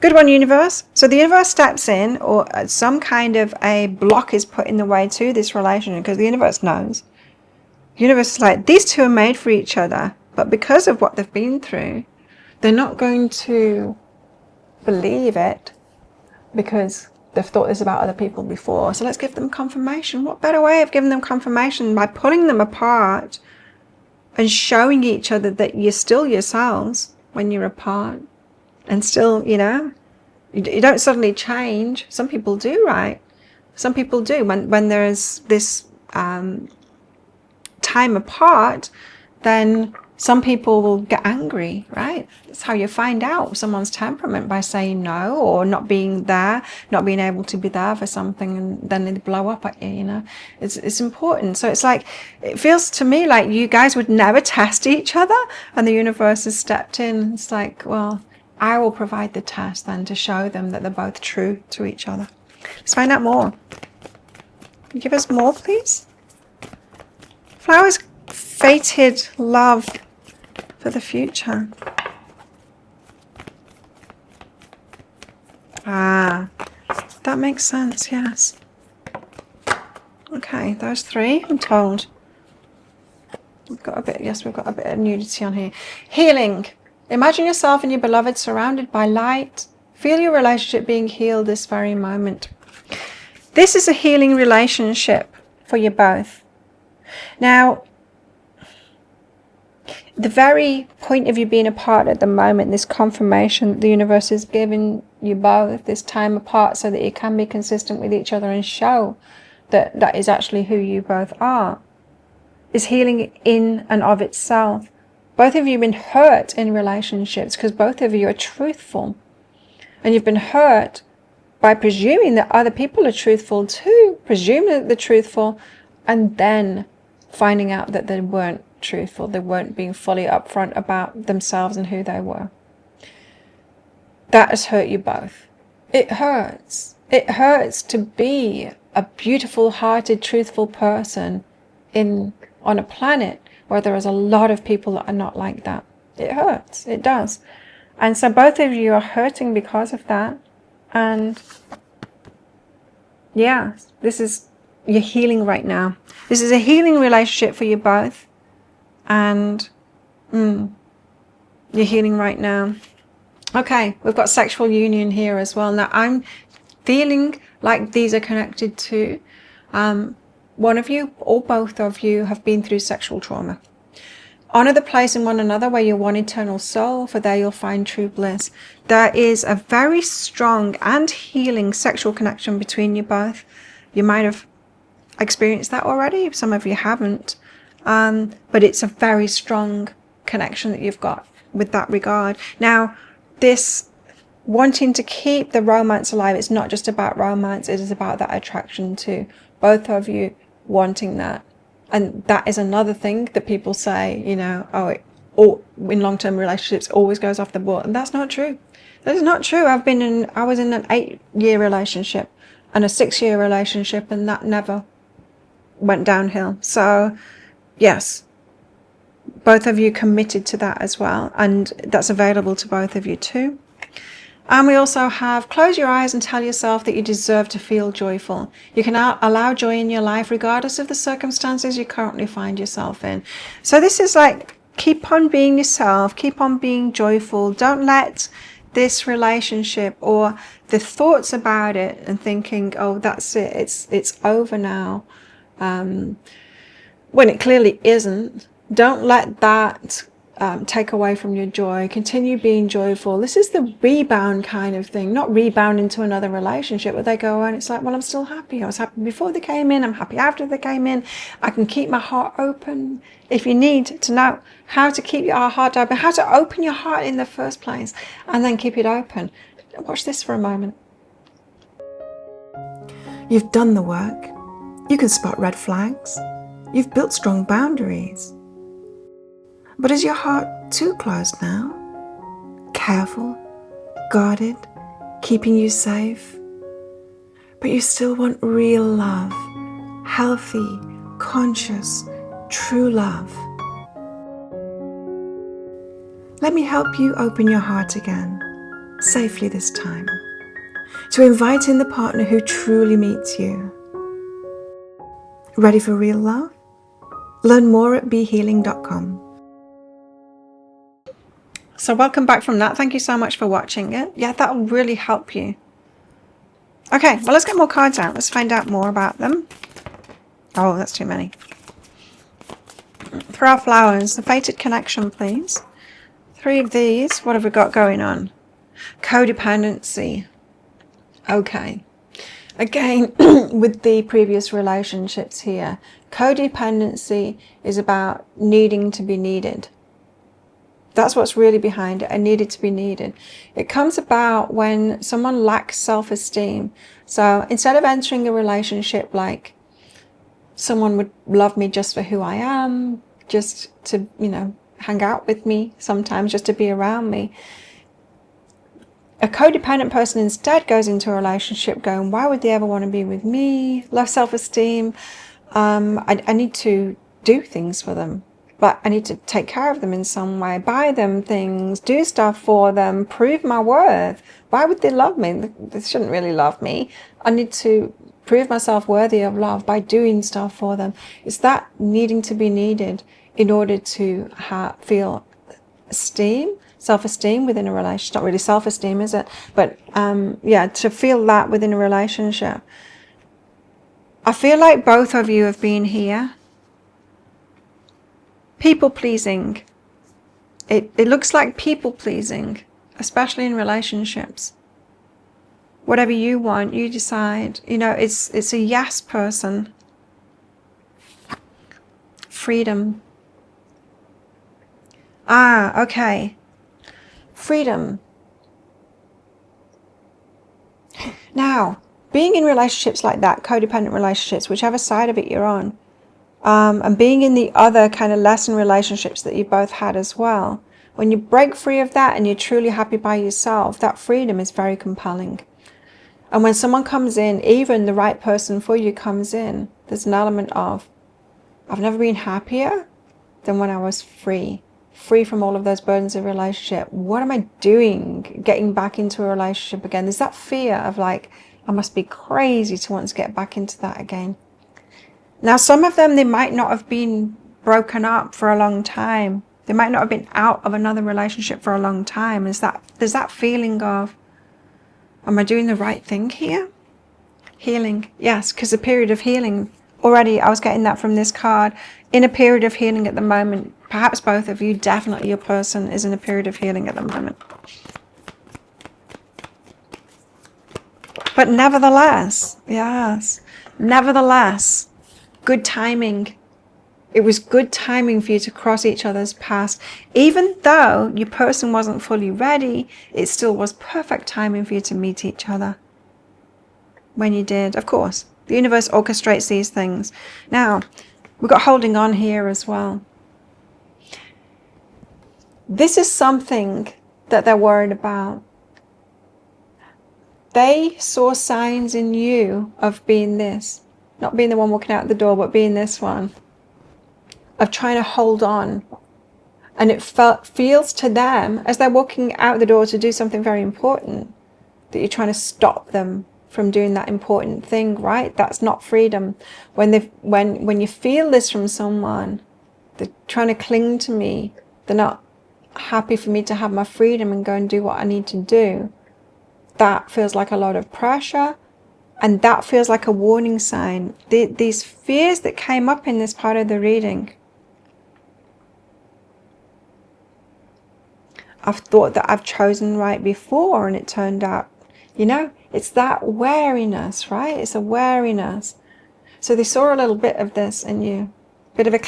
[SPEAKER 1] Good one, universe. So the universe steps in, or some kind of a block is put in the way to this relationship, because the universe knows. The universe is like, these two are made for each other, but because of what they've been through, they're not going to believe it because they've thought this about other people before. So let's give them confirmation. What better way of giving them confirmation by pulling them apart and showing each other that you're still yourselves when you're apart, and still, you know, you don't suddenly change. Some people do, right? Some people do. When there's this time apart, then some people will get angry, right? That's how you find out someone's temperament, by saying no or not being there, not being able to be there for something, and then they blow up at you, you know. It's important. So it's like, it feels to me like you guys would never test each other and the universe has stepped in. It's like, well, I will provide the test then to show them that they're both true to each other. Let's find out more. Give us more, please. Flowers, fated love for the future. Ah, that makes sense, yes. Okay, those three, I'm told. We've got a bit of nudity on here. Healing. Imagine yourself and your beloved surrounded by light. Feel your relationship being healed this very moment. This is a healing relationship for you both. Now, the very point of you being apart at the moment, this confirmation that the universe is giving you both this time apart so that you can be consistent with each other and show that that is actually who you both are, is healing in and of itself. Both of you have been hurt in relationships because both of you are truthful. And you've been hurt by presuming that other people are truthful too, presuming that they're truthful, and then finding out that they weren't truthful. They weren't being fully upfront about themselves and who they were. That has hurt you both. It hurts. It hurts to be a beautiful hearted, truthful person on a planet where there is a lot of people that are not like that. It hurts. It does. And so both of you are hurting because of that. And yeah, you're healing right now. This is a healing relationship for you both. And you're healing right now. Okay, we've got sexual union here as well. Now, I'm feeling like these are connected to one of you or both of you have been through sexual trauma. Honor the place in one another where you're one eternal soul, for there you'll find true bliss. There is a very strong and healing sexual connection between you both. You might have experienced that already. Some of you haven't. But it's a very strong connection that you've got with that regard. Now, this wanting to keep the romance alive, it's not just about romance, it is about that attraction too. Both of you wanting that. And that is another thing that people say, in long-term relationships always goes off the board. And that's not true. That is not true. I was in an 8-year relationship and a 6-year relationship, and that never went downhill. So yes, both of you committed to that as well. And that's available to both of you too. And we also have close your eyes and tell yourself that you deserve to feel joyful. You can allow joy in your life regardless of the circumstances you currently find yourself in. So this is like, keep on being yourself, keep on being joyful. Don't let this relationship or the thoughts about it and thinking, oh, that's it, it's over now, when it clearly isn't. Don't let that take away from your joy. Continue being joyful. This is the rebound kind of thing, not rebound into another relationship where they go and it's like, well, I'm still happy. I was happy before they came in. I'm happy after they came in. I can keep my heart open. If you need to know how to keep your heart open, how to open your heart in the first place and then keep it open, watch this for a moment. You've done the work. You can spot red flags. You've built strong boundaries. But is your heart too closed now? Careful, guarded, keeping you safe? But you still want real love, healthy, conscious, true love. Let me help you open your heart again, safely this time, to invite in the partner who truly meets you. Ready for real love? Learn more at BeHealing.com. So welcome back from that. Thank you so much for watching it. Yeah, that'll really help you. Okay, well, let's get more cards out. Let's find out more about them. Oh, that's too many. For our flowers, the fated connection, please. 3 of these. What have we got going on? Codependency. Okay. Again, with the previous relationships here, codependency is about needing to be needed. That's what's really behind it. I needed to be needed. It comes about when someone lacks self-esteem. So instead of entering a relationship like someone would love me just for who I am, just to, hang out with me sometimes, just to be around me, A codependent person instead goes into a relationship going, why would they ever want to be with me? Low self-esteem. I need to do things for them, but I need to take care of them in some way, buy them things, do stuff for them, prove my worth. Why would they love me? They shouldn't really love me. I need to prove myself worthy of love by doing stuff for them. It's that needing to be needed in order to feel self-esteem within a relationship. Not really self-esteem, is it? But yeah, to feel that within a relationship. I feel like both of you have been here. People pleasing. It looks like people pleasing, especially in relationships. Whatever you want, you decide. You know, it's a yes person. Freedom. Okay. Freedom. Now, being in relationships like that, codependent relationships, whichever side of it you're on, and being in the other kind of lesson relationships that you both had as well, when you break free of that and you're truly happy by yourself, that freedom is very compelling. And when someone comes in, even the right person for you comes in, there's an element of, I've never been happier than when I was free from all of those burdens of relationship. What am I doing getting back into a relationship again? There's that fear of like, I must be crazy to want to get back into that again. Now, some of them, they might not have been broken up for a long time. They might not have been out of another relationship for a long time. There's that feeling of, am I doing the right thing here? Healing, yes, because a period of healing. Already, I was getting that from this card. In a period of healing at the moment. Perhaps both of you, definitely your person is in a period of healing at the moment. But nevertheless, yes, nevertheless, good timing. It was good timing for you to cross each other's paths. Even though your person wasn't fully ready, it still was perfect timing for you to meet each other. When you did, of course. The universe orchestrates these things. Now, we've got holding on here as well. This is something that they're worried about. They saw signs in you of being this. Not being the one walking out the door, but being this one. Of trying to hold on. And it feels to them, as they're walking out the door to do something very important, that you're trying to stop them from doing that important thing, right? That's not freedom. When you feel this from someone, they're trying to cling to me, they're not happy for me to have my freedom and go and do what I need to do. That feels like a lot of pressure, and that feels like a warning sign. These fears that came up in this part of the reading, I've thought that I've chosen right before, and it turned out, you know, it's that wariness, right? It's a wariness. So they saw a little bit of this in you, a bit of a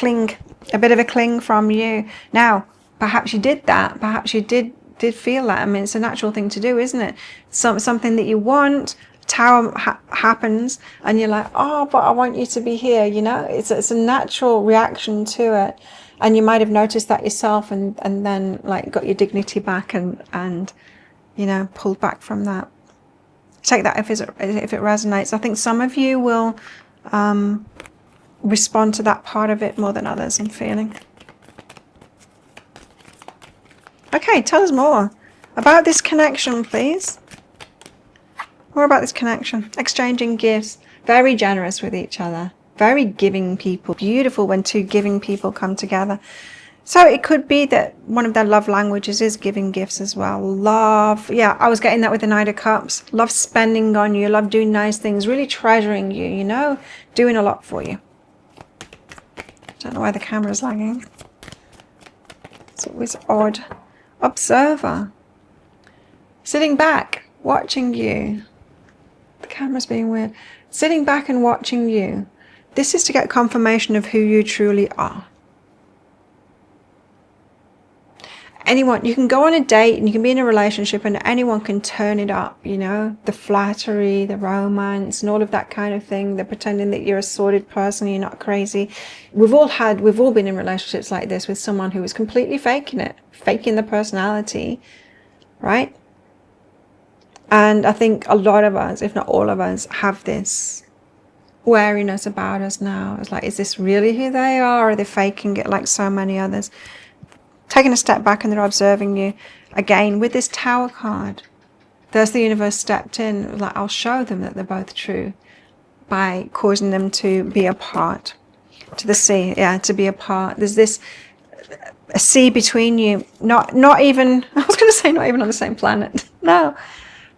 [SPEAKER 1] cling from you. Now, perhaps you did that. Perhaps you did feel that. I mean, it's a natural thing to do, isn't it? Something that you want, tower happens, and you're like, oh, but I want you to be here. You know, it's a natural reaction to it. And you might have noticed that yourself, and then like got your dignity back and you know, pulled back from that. Take that if it resonates. I think some of you will respond to that part of it more than others, I'm feeling. Okay, tell us more about this connection, please. More about this connection. Exchanging gifts. Very generous with each other. Very giving people. Beautiful when two giving people come together. So it could be that one of their love languages is giving gifts as well. Love. Yeah, I was getting that with the Knight of Cups. Love spending on you. Love doing nice things. Really treasuring you, you know. Doing a lot for you. Don't know why the camera's lagging. It's always odd. Observer. Sitting back, watching you. The camera's being weird. Sitting back and watching you. This is to get confirmation of who you truly are. Anyone, you can go on a date and you can be in a relationship and anyone can turn it up, you know, the flattery, the romance and all of that kind of thing. They're pretending that you're a sordid person, you're not crazy. We've all been in relationships like this with someone who was completely faking it, faking the personality, right? And I think a lot of us, if not all of us, have this wariness about us now. It's like, is this really who they are? Or are they faking it like so many others? Taking a step back and they're observing you. Again, with this Tower card, there's the universe stepped in. Like, I'll show them that they're both true by causing them to be apart. To the sea, yeah, to be apart. There's this a sea between you. Not even, I was going to say not even on the same planet. No.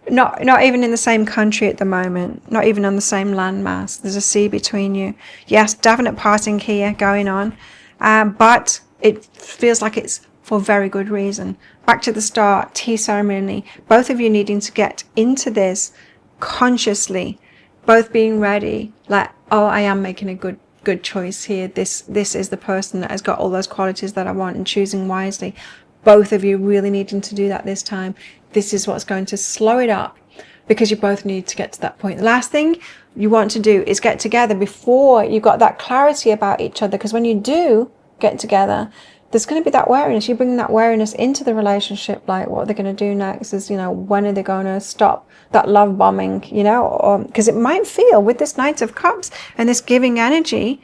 [SPEAKER 1] Not even in the same country at the moment. Not even on the same landmass. There's a sea between you. Yes, definite parting here going on. But it feels like it's for very good reason. Back to the start, tea ceremony. Both of you needing to get into this consciously. Both being ready. Like, oh, I am making a good choice here. This is the person that has got all those qualities that I want, and choosing wisely. Both of you really needing to do that this time. This is what's going to slow it up, because you both need to get to that point. The last thing you want to do is get together before you've got that clarity about each other, because when you do get together, there's going to be that wariness. You bring that wariness into the relationship, like what they're going to do next is, when are they going to stop that love bombing, or because it might feel with this Knight of Cups and this giving energy,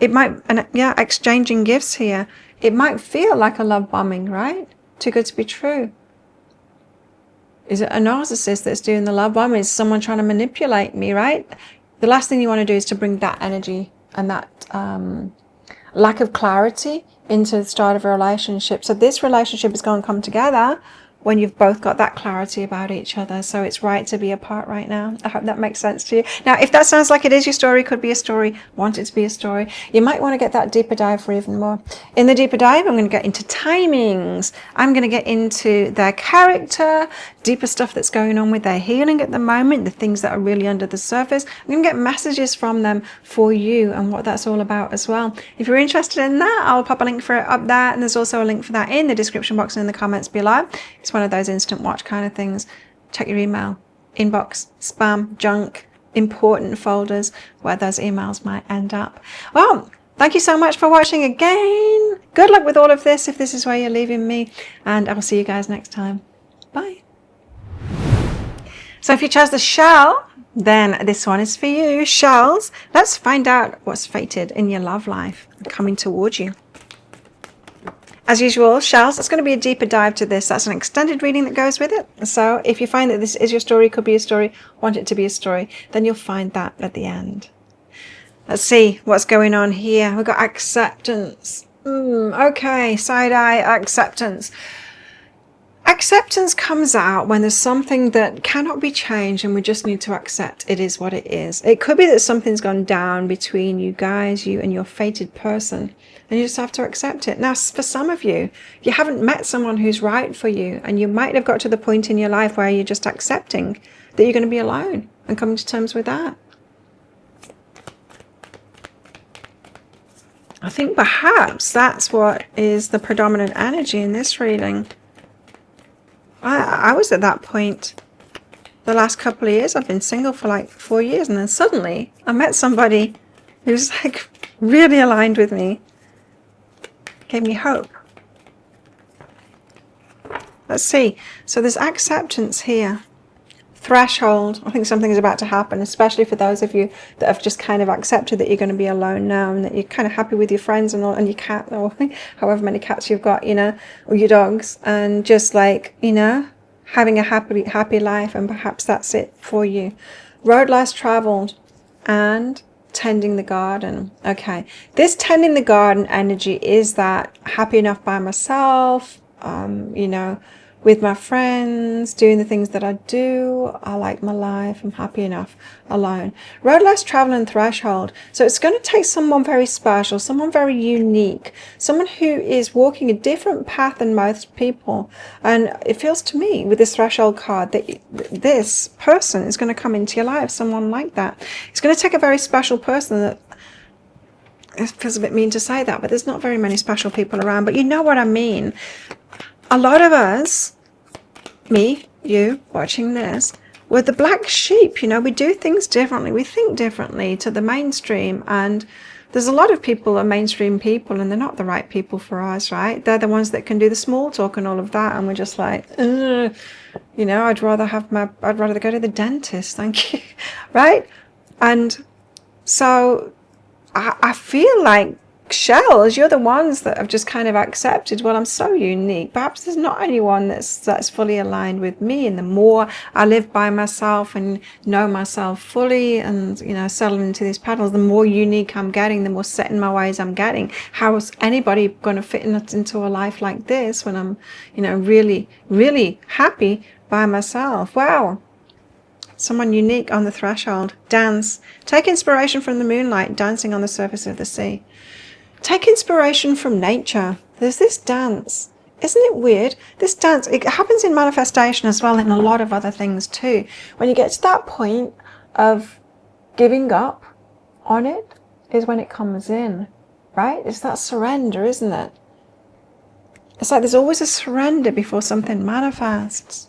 [SPEAKER 1] it might, and yeah, exchanging gifts here, it might feel like a love bombing, right? Too good to be true. Is it a narcissist that's doing the love bombing? Is someone trying to manipulate me, right? The last thing you want to do is to bring that energy and that lack of clarity into the start of a relationship. So this relationship is going to come together when you've both got that clarity about each other. So it's right to be apart right now. I hope that makes sense to you. Now, if that sounds like it is your story, could be a story, want it to be a story, you might want to get that deeper dive for even more. In the deeper dive, I'm going to get into timings. I'm going to get into their character, deeper stuff that's going on with their healing at the moment, the things that are really under the surface. I'm going to get messages from them for you and what that's all about as well. If you're interested in that, I'll pop a link for it up there. And there's also a link for that in the description box and in the comments below. It's one of those instant watch kind of things. Check your email, inbox, spam, junk, important folders where those emails might end up. Well, thank you so much for watching again. Good luck with all of this if this is where you're leaving me. And I will see you guys next time. Bye. So if you chose the shell, then this one is for you. Shells, let's find out what's fated in your love life coming towards you. As usual, shells, it's going to be a deeper dive to this. That's an extended reading that goes with it. So if you find that this is your story, could be a story, want it to be a story, then you'll find that at the end. Let's see what's going on here. We've got acceptance. Okay, side-eye acceptance. Acceptance comes out when there's something that cannot be changed and we just need to accept it is what it is. It could be that something's gone down between you guys, you and your fated person, and you just have to accept it. Now, for some of you, you haven't met someone who's right for you, and you might have got to the point in your life where you're just accepting that you're going to be alone and coming to terms with that. I think perhaps that's what is the predominant energy in this reading. I was at that point the last couple of years. I've been single for like 4 years, and then suddenly I met somebody who's like really aligned with me, gave me hope. Let's see. So there's acceptance here. Threshold. I think something is about to happen, especially for those of you that have just kind of accepted that you're going to be alone now, and that you're kind of happy with your friends and all, and your cat, or however many cats you've got, or your dogs, and just like, having a happy life, and perhaps that's it for you. Road less traveled and tending the garden. Okay, this tending the garden energy is that happy enough by myself, with my friends, doing the things that I do. I like my life. I'm happy enough alone. Road less travel and threshold. So it's going to take someone very special, someone very unique, someone who is walking a different path than most people. And it feels to me with this threshold card that this person is going to come into your life, someone like that. It's going to take a very special person that, it feels a bit mean to say that, but there's not very many special people around, but you know what I mean. A lot of us, me, you, watching this, we're the black sheep, we do things differently, we think differently to the mainstream, and there's a lot of people are mainstream people, and they're not the right people for us, right? They're the ones that can do the small talk and all of that, and we're just like, You know, I'd rather go to the dentist, thank you. Right? And so I feel like, shells, you're the ones that have just kind of accepted, well, I'm so unique. Perhaps there's not anyone that's fully aligned with me. And the more I live by myself and know myself fully and, you know, settle into these patterns, the more unique I'm getting, the more set in my ways I'm getting. How is anybody going to fit into a life like this when I'm, you know, really, really happy by myself? Wow. Someone unique on the threshold. Dance. Take inspiration from the moonlight dancing on the surface of the sea. Take inspiration from nature. There's this dance. Isn't it weird? This dance, it happens in manifestation as well, in a lot of other things too. When you get to that point of giving up on it is when it comes in, right? It's that surrender, isn't it? It's like there's always a surrender before something manifests.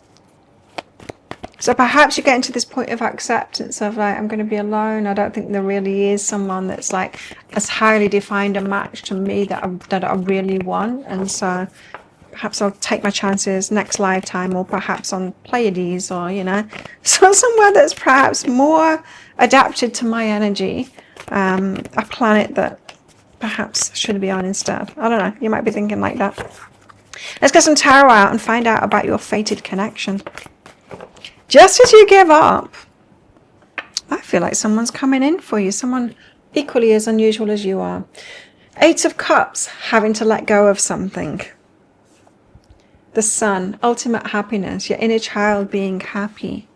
[SPEAKER 1] So perhaps you get into this point of acceptance of like, I'm going to be alone. I don't think there really is someone that's like as highly defined a match to me that I really want. And so perhaps I'll take my chances next lifetime, or perhaps on Pleiades, or, you know, so somewhere that's perhaps more adapted to my energy, a planet that perhaps I should be on instead. I don't know. You might be thinking like that. Let's get some tarot out and find out about your fated connection. Just as you give up, I feel like someone's coming in for you, someone equally as unusual as you are. Eight of Cups, having to let go of something. The Sun, ultimate happiness, your inner child being happy.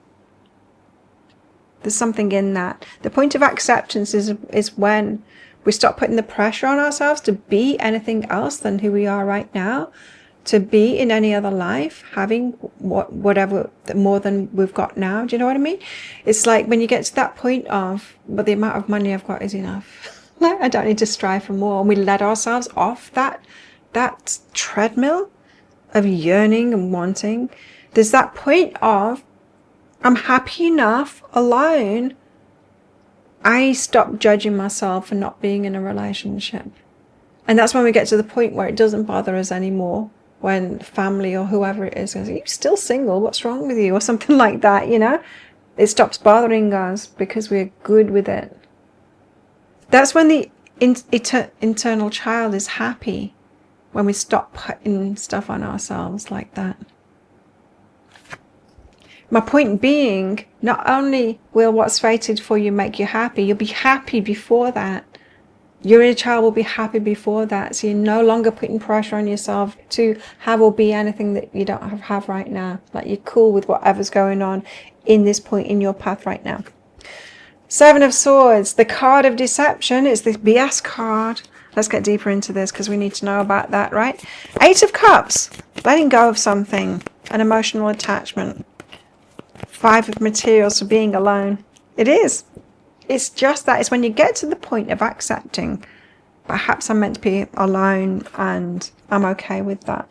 [SPEAKER 1] There's something in that. The point of acceptance is when we stop putting the pressure on ourselves to be anything else than who we are right now. To be in any other life, having whatever more than we've got now. Do you know what I mean? It's like when you get to that point of, but the amount of money I've got is enough. I don't need to strive for more. And we let ourselves off that treadmill of yearning and wanting. There's that point of, I'm happy enough alone. I stop judging myself for not being in a relationship. And that's when we get to the point where it doesn't bother us anymore. When family or whoever it is goes, are you still single? What's wrong with you? Or something like that, you know? It stops bothering us because we're good with it. That's when the internal child is happy. When we stop putting stuff on ourselves like that. My point being, not only will what's fated for you make you happy, you'll be happy before that. Your inner child will be happy before that. So you're no longer putting pressure on yourself to have or be anything that you don't have right now. Like you're cool with whatever's going on in this point in your path right now. Seven of Swords, the card of deception. It's the BS card. Let's get deeper into this because we need to know about that, right? Eight of Cups, letting go of something, an emotional attachment. Five of Materials for being alone. It is. It's just that. It's when you get to the point of accepting, perhaps I'm meant to be alone and I'm okay with that.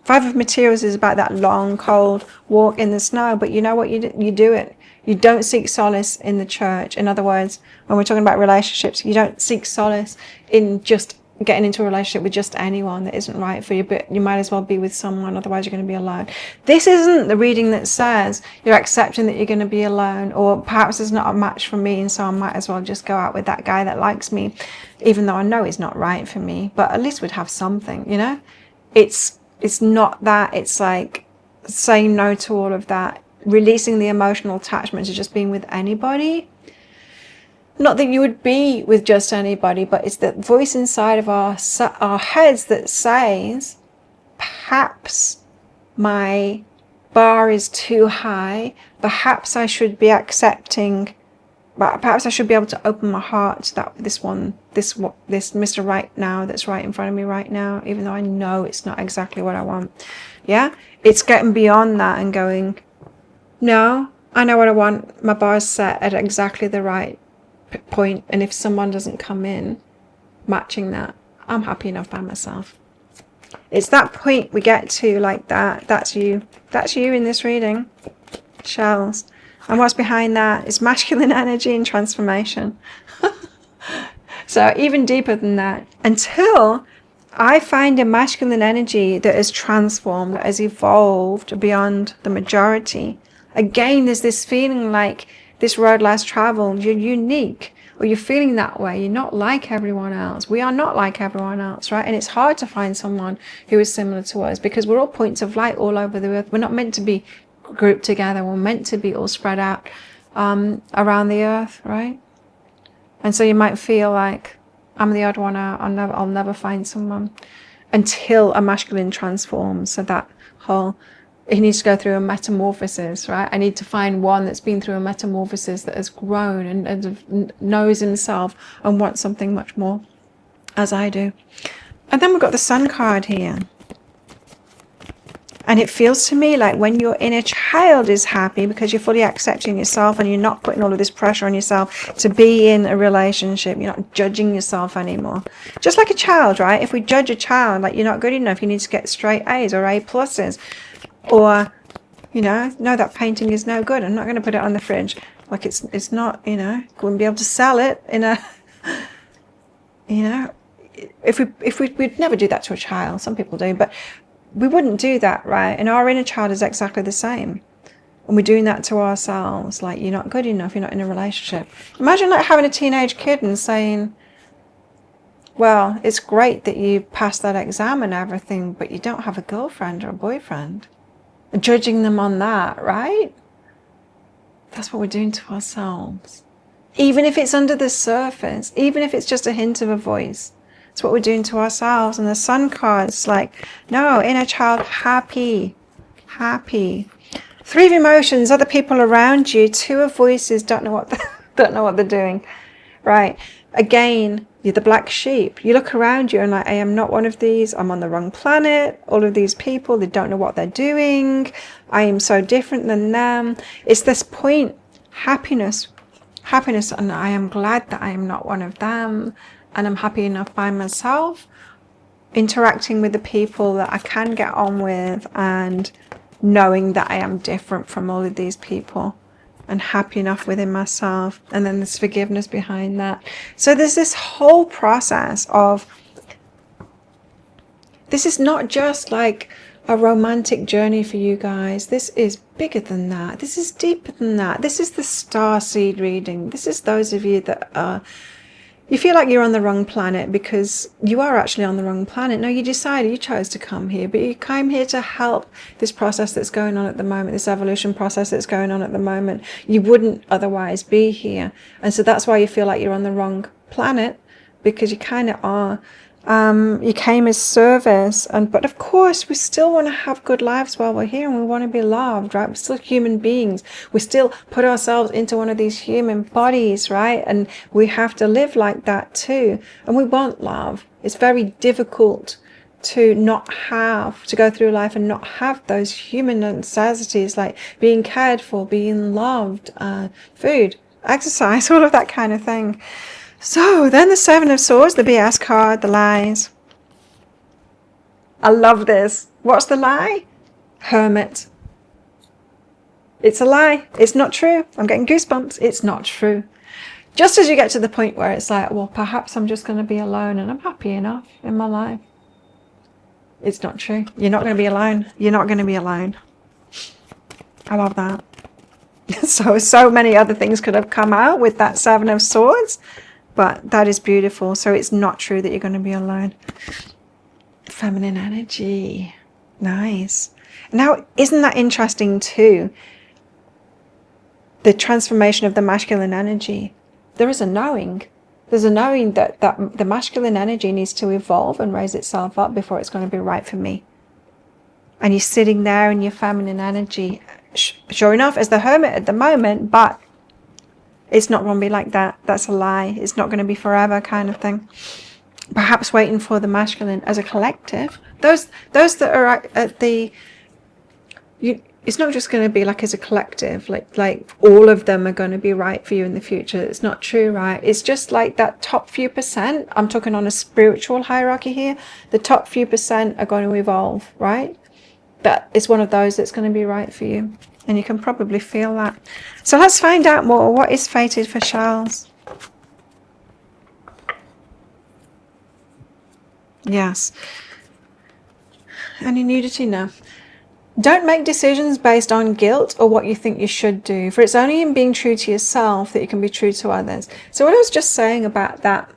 [SPEAKER 1] Five of Materials is about that long, cold walk in the snow. But you know what? You do it. You don't seek solace in the church. In other words, when we're talking about relationships, you don't seek solace in just getting into a relationship with just anyone that isn't right for you, but you might as well be with someone, otherwise you're going to be alone. This isn't the reading that says you're accepting that you're going to be alone, or perhaps there's not a match for me and so I might as well just go out with that guy that likes me, even though I know he's not right for me, but at least we'd have something, you know? It's not that. It's like saying no to all of that, releasing the emotional attachment to just being with anybody. Not that you would be with just anybody, but it's the voice inside of our heads that says, perhaps my bar is too high. Perhaps I should be accepting, but perhaps I should be able to open my heart to this Mr. Right now that's right in front of me right now, even though I know it's not exactly what I want. Yeah, it's getting beyond that and going, no, I know what I want. My bar's set at exactly the right point, and if someone doesn't come in matching that, I'm happy enough by myself. It's that point we get to like that. That's you in this reading, shells. And what's behind that is masculine energy and transformation. So even deeper than that, until I find a masculine energy that has transformed, that has evolved beyond the majority. Again, there's this feeling like this road less traveled, you're unique, or you're feeling that way. You're not like everyone else. We are not like everyone else, right? And it's hard to find someone who is similar to us because we're all points of light all over the earth. We're not meant to be grouped together. We're meant to be all spread out around the earth, right? And so you might feel like, I'm the odd one out. I'll never find someone until a masculine transforms. So that whole, he needs to go through a metamorphosis, right? I need to find one that's been through a metamorphosis, that has grown and knows himself and wants something much more, as I do. And then we've got the Sun card here. And it feels to me like when your inner child is happy because you're fully accepting yourself and you're not putting all of this pressure on yourself to be in a relationship. You're not judging yourself anymore. Just like a child, right? If we judge a child like you're not good enough, you need to get straight A's or A pluses. Or, no, that painting is no good. I'm not going to put it on the fridge. Like it's not, wouldn't be able to sell it in a, if we'd never do that to a child. Some people do, but we wouldn't do that, right? And our inner child is exactly the same. And we're doing that to ourselves, like, you're not good enough, you're not in a relationship. Imagine like having a teenage kid and saying, well, it's great that you passed that exam and everything, but you don't have a girlfriend or a boyfriend. And judging them on that, right? That's what we're doing to ourselves. Even if it's under the surface, even if it's just a hint of a voice. It's what we're doing to ourselves. And the Sun card's like, no, inner child, happy. 3 of emotions, other people around you. 2 of voices, don't know what they're doing. Right. Again, you're the black sheep. You look around you and like, I am not one of these. I'm on the wrong planet. All of these people, they don't know what they're doing. I am so different than them. It's this point, happiness. And I am glad that I am not one of them. And I'm happy enough by myself, interacting with the people that I can get on with and knowing that I am different from all of these people and happy enough within myself. And then there's forgiveness behind that. So there's this whole process of, this is not just like a romantic journey for you guys. This is bigger than that. This is deeper than that. This is the starseed reading. This is those of you that are, you feel like you're on the wrong planet because you are actually on the wrong planet. No, you decided, you chose to come here, but you came here to help this process that's going on at the moment, this evolution process that's going on at the moment. You wouldn't otherwise be here. And so that's why you feel like you're on the wrong planet, because you kind of are. You came as service, but of course we still want to have good lives while we're here, and we want to be loved, right? We're still human beings. We still put ourselves into one of these human bodies, right? And we have to live like that too. And we want love. It's very difficult to not have, to go through life and not have those human necessities like being cared for, being loved, food, exercise, all of that kind of thing. So then the 7 of Swords, the BS card, the lies. I love this. What's the lie? Hermit. It's a lie. It's not true. I'm getting goosebumps. It's not true. Just as you get to the point where it's like, well, perhaps I'm just going to be alone and I'm happy enough in my life. It's not true. You're not going to be alone. You're not going to be alone. I love that. So many other things could have come out with that 7 of Swords. But that is beautiful. So it's not true that you're going to be alone. Feminine energy. Nice. Now, isn't that interesting too? The transformation of the masculine energy. There is a knowing. There's a knowing that the masculine energy needs to evolve and raise itself up before it's going to be right for me. And you're sitting there in your feminine energy. Sure enough, as the Hermit at the moment, but it's not going to be like that. That's a lie. It's not going to be forever kind of thing. Perhaps waiting for the masculine as a collective. Those that are at the... it's not just going to be like as a collective. Like all of them are going to be right for you in the future. It's not true, right? It's just like that top few percent. I'm talking on a spiritual hierarchy here. The top few percent are going to evolve, right? But it's one of those that's going to be right for you. And you can probably feel that. So let's find out more. What is fated for Charles? Yes. Any nudity? No. Don't make decisions based on guilt or what you think you should do, for it's only in being true to yourself that you can be true to others. So what I was just saying about that,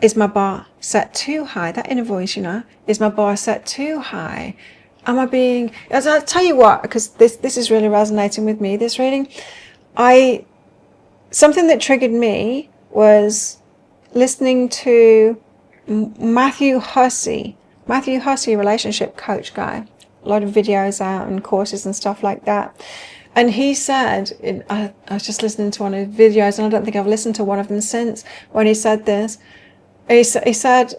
[SPEAKER 1] is my bar set too high? That inner voice, is my bar set too high? Am I being, as I'll tell you what, because this is really resonating with me, this reading. Something that triggered me was listening to Matthew Hussey, relationship coach guy, a lot of videos out and courses and stuff like that. And he said, I was just listening to one of his videos, and I don't think I've listened to one of them since, when he said this. He said,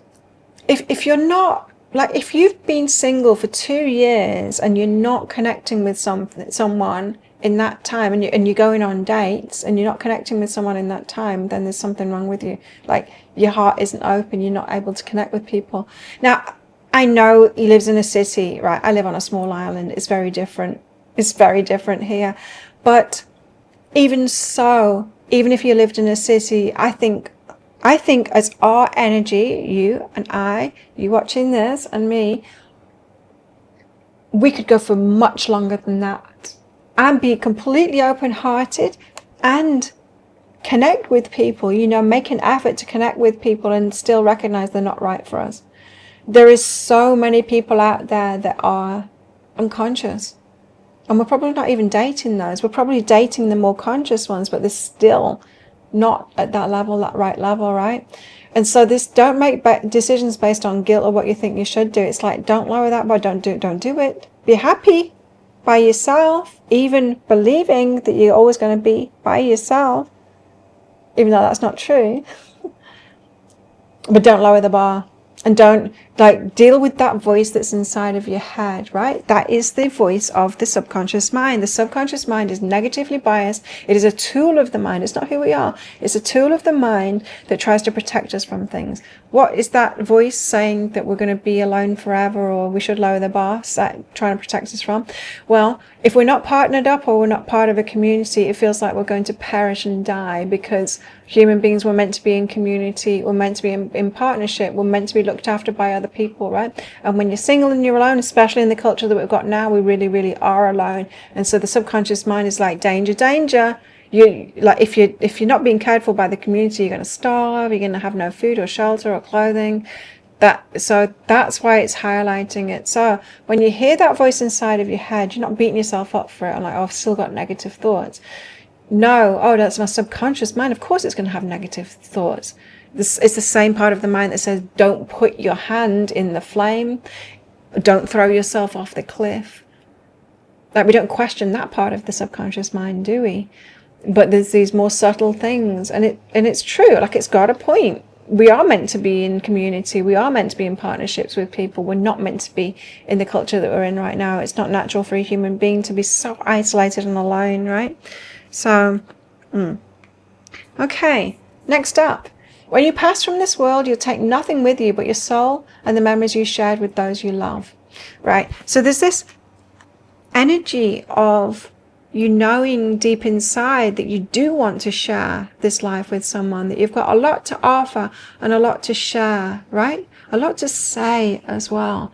[SPEAKER 1] if you're not, like, if you've been single for 2 years and you're not connecting with someone in that time, and you're going on dates and you're not connecting with someone in that time, then there's something wrong with you. Like, your heart isn't open, you're not able to connect with people. Now, I know he lives in a city, right? I live on a small island. It's very different. It's very different here. But even so, even if you lived in a city, I think as our energy, you and I, you watching this and me, we could go for much longer than that and be completely open-hearted and connect with people, make an effort to connect with people and still recognize they're not right for us. There is so many people out there that are unconscious, and we're probably not even dating those. We're probably dating the more conscious ones, but they're still not at that level, that right level, right? And so don't make decisions based on guilt or what you think you should do. It's like, don't lower that bar, don't do it. Be happy by yourself, even believing that you're always going to be by yourself, even though that's not true. But don't lower the bar. And don't deal with that voice that's inside of your head, right? That is the voice of the subconscious mind. The subconscious mind is negatively biased. It is a tool of the mind. It's not who we are. It's a tool of the mind that tries to protect us from things. What is that voice saying that we're going to be alone forever, or we should lower the bar, trying to protect us from? Well, if we're not partnered up or we're not part of a community, it feels like we're going to perish and die, because human beings were meant to be in community, we're meant to be in partnership, we're meant to be looked after by other people, right? And when you're single and you're alone, especially in the culture that we've got now, we really, really are alone. And so the subconscious mind is like, danger, danger. If you're not being cared for by the community, you're going to starve, you're going to have no food or shelter or clothing. So that's why it's highlighting it. So when you hear that voice inside of your head, you're not beating yourself up for it. I'm like, oh, I've still got negative thoughts. No, oh, that's my subconscious mind. Of course it's going to have negative thoughts. It's the same part of the mind that says, don't put your hand in the flame. Don't throw yourself off the cliff. Like, we don't question that part of the subconscious mind, do we? But there's these more subtle things, and it's true. Like, it's got a point. We are meant to be in community. We are meant to be in partnerships with people. We're not meant to be in the culture that we're in right now. It's not natural for a human being to be so isolated and alone, right? So, okay. Next up, when you pass from this world, you'll take nothing with you but your soul and the memories you shared with those you love, right? So there's this energy of you knowing deep inside that you do want to share this life with someone, that you've got a lot to offer and a lot to share, right? A lot to say as well.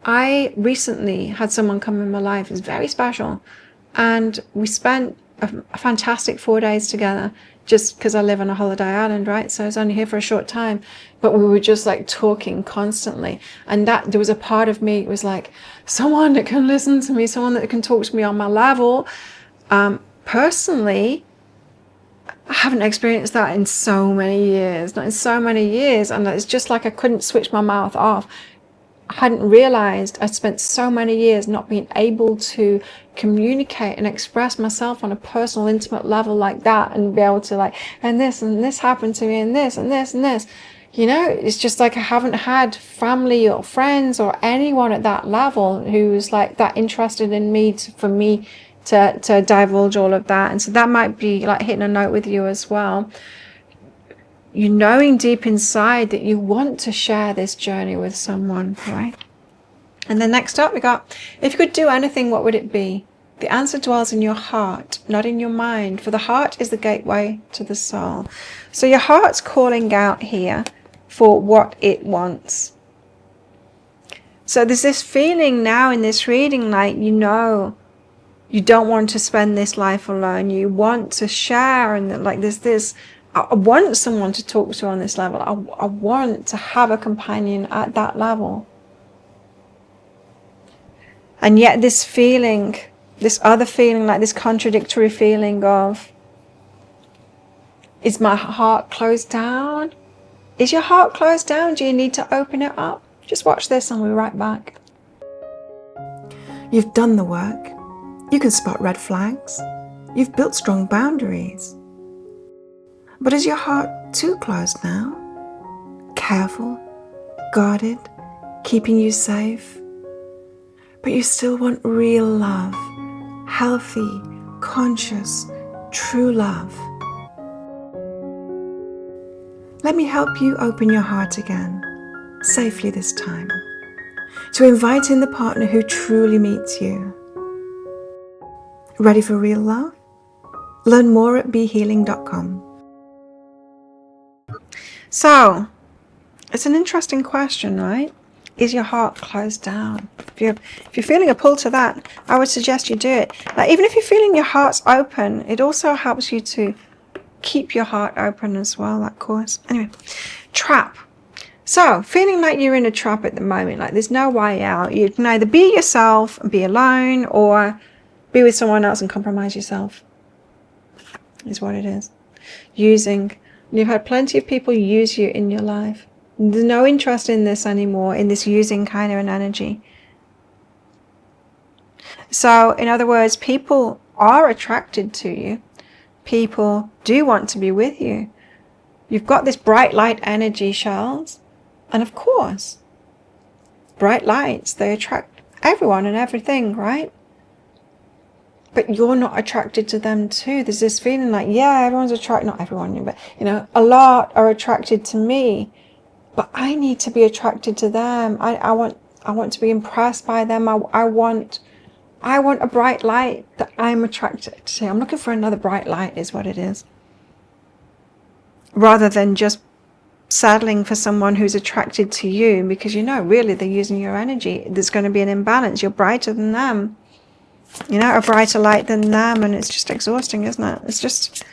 [SPEAKER 1] I recently had someone come in my life. It was very special. And we spent a fantastic 4 days together, just because I live on a holiday island, right? So I was only here for a short time, but we were just like talking constantly. And that there was a part of me, it was like, someone that can listen to me, someone that can talk to me on my level. Personally, I haven't experienced that in so many years, not in so many years. And it's just like I couldn't switch my mouth off. I hadn't realized I'd spent so many years not being able to communicate and express myself on a personal, intimate level like that, and be able to and this happened to me, and this and this and this. It's just like I haven't had family or friends or anyone at that level who's like that interested in me for me to divulge all of that. And so that might be like hitting a note with you as well. You knowing deep inside that you want to share this journey with someone, right? And then next up we got, if you could do anything, what would it be? The answer dwells in your heart, not in your mind, for the heart is the gateway to the soul. So your heart's calling out here for what it wants. So there's this feeling now in this reading, like, you know, you don't want to spend this life alone. You want to share, and like there's this, I want someone to talk to on this level. I want to have a companion at that level. And yet this feeling, this other feeling, like this contradictory feeling of, is my heart closed down? Is your heart closed down? Do you need to open it up? Just watch this and we'll be right back. You've done the work. You can spot red flags. You've built strong boundaries. But is your heart too closed now? Careful, guarded, keeping you safe? But you still want real love, healthy, conscious, true love. Let me help you open your heart again, safely this time, to invite in the partner who truly meets you. Ready for real love? Learn more at BeHealing.com. So, it's an interesting question, right? Is your heart closed down? If you're feeling a pull to that, I would suggest you do it. Like, even if you're feeling your heart's open, it also helps you to keep your heart open as well, that course. Anyway, trap. So, feeling like you're in a trap at the moment, like there's no way out. You can either be yourself and be alone, or be with someone else and compromise yourself, is what it is. You've had plenty of people use you in your life. There's no interest in this anymore, in this using kind of an energy. So, in other words, people are attracted to you. People do want to be with you. You've got this bright light energy, Charles. And of course, bright lights, they attract everyone and everything, right? But you're not attracted to them too. There's this feeling like, yeah, everyone's attracted, not everyone, but, you know, a lot are attracted to me. But I need to be attracted to them. I want to be impressed by them. I want a bright light that I'm attracted to. I'm looking for another bright light, is what it is. Rather than just settling for someone who's attracted to you, because you know, really, they're using your energy. There's going to be an imbalance. You're brighter than them. You know, a brighter light than them, and it's just exhausting, isn't it?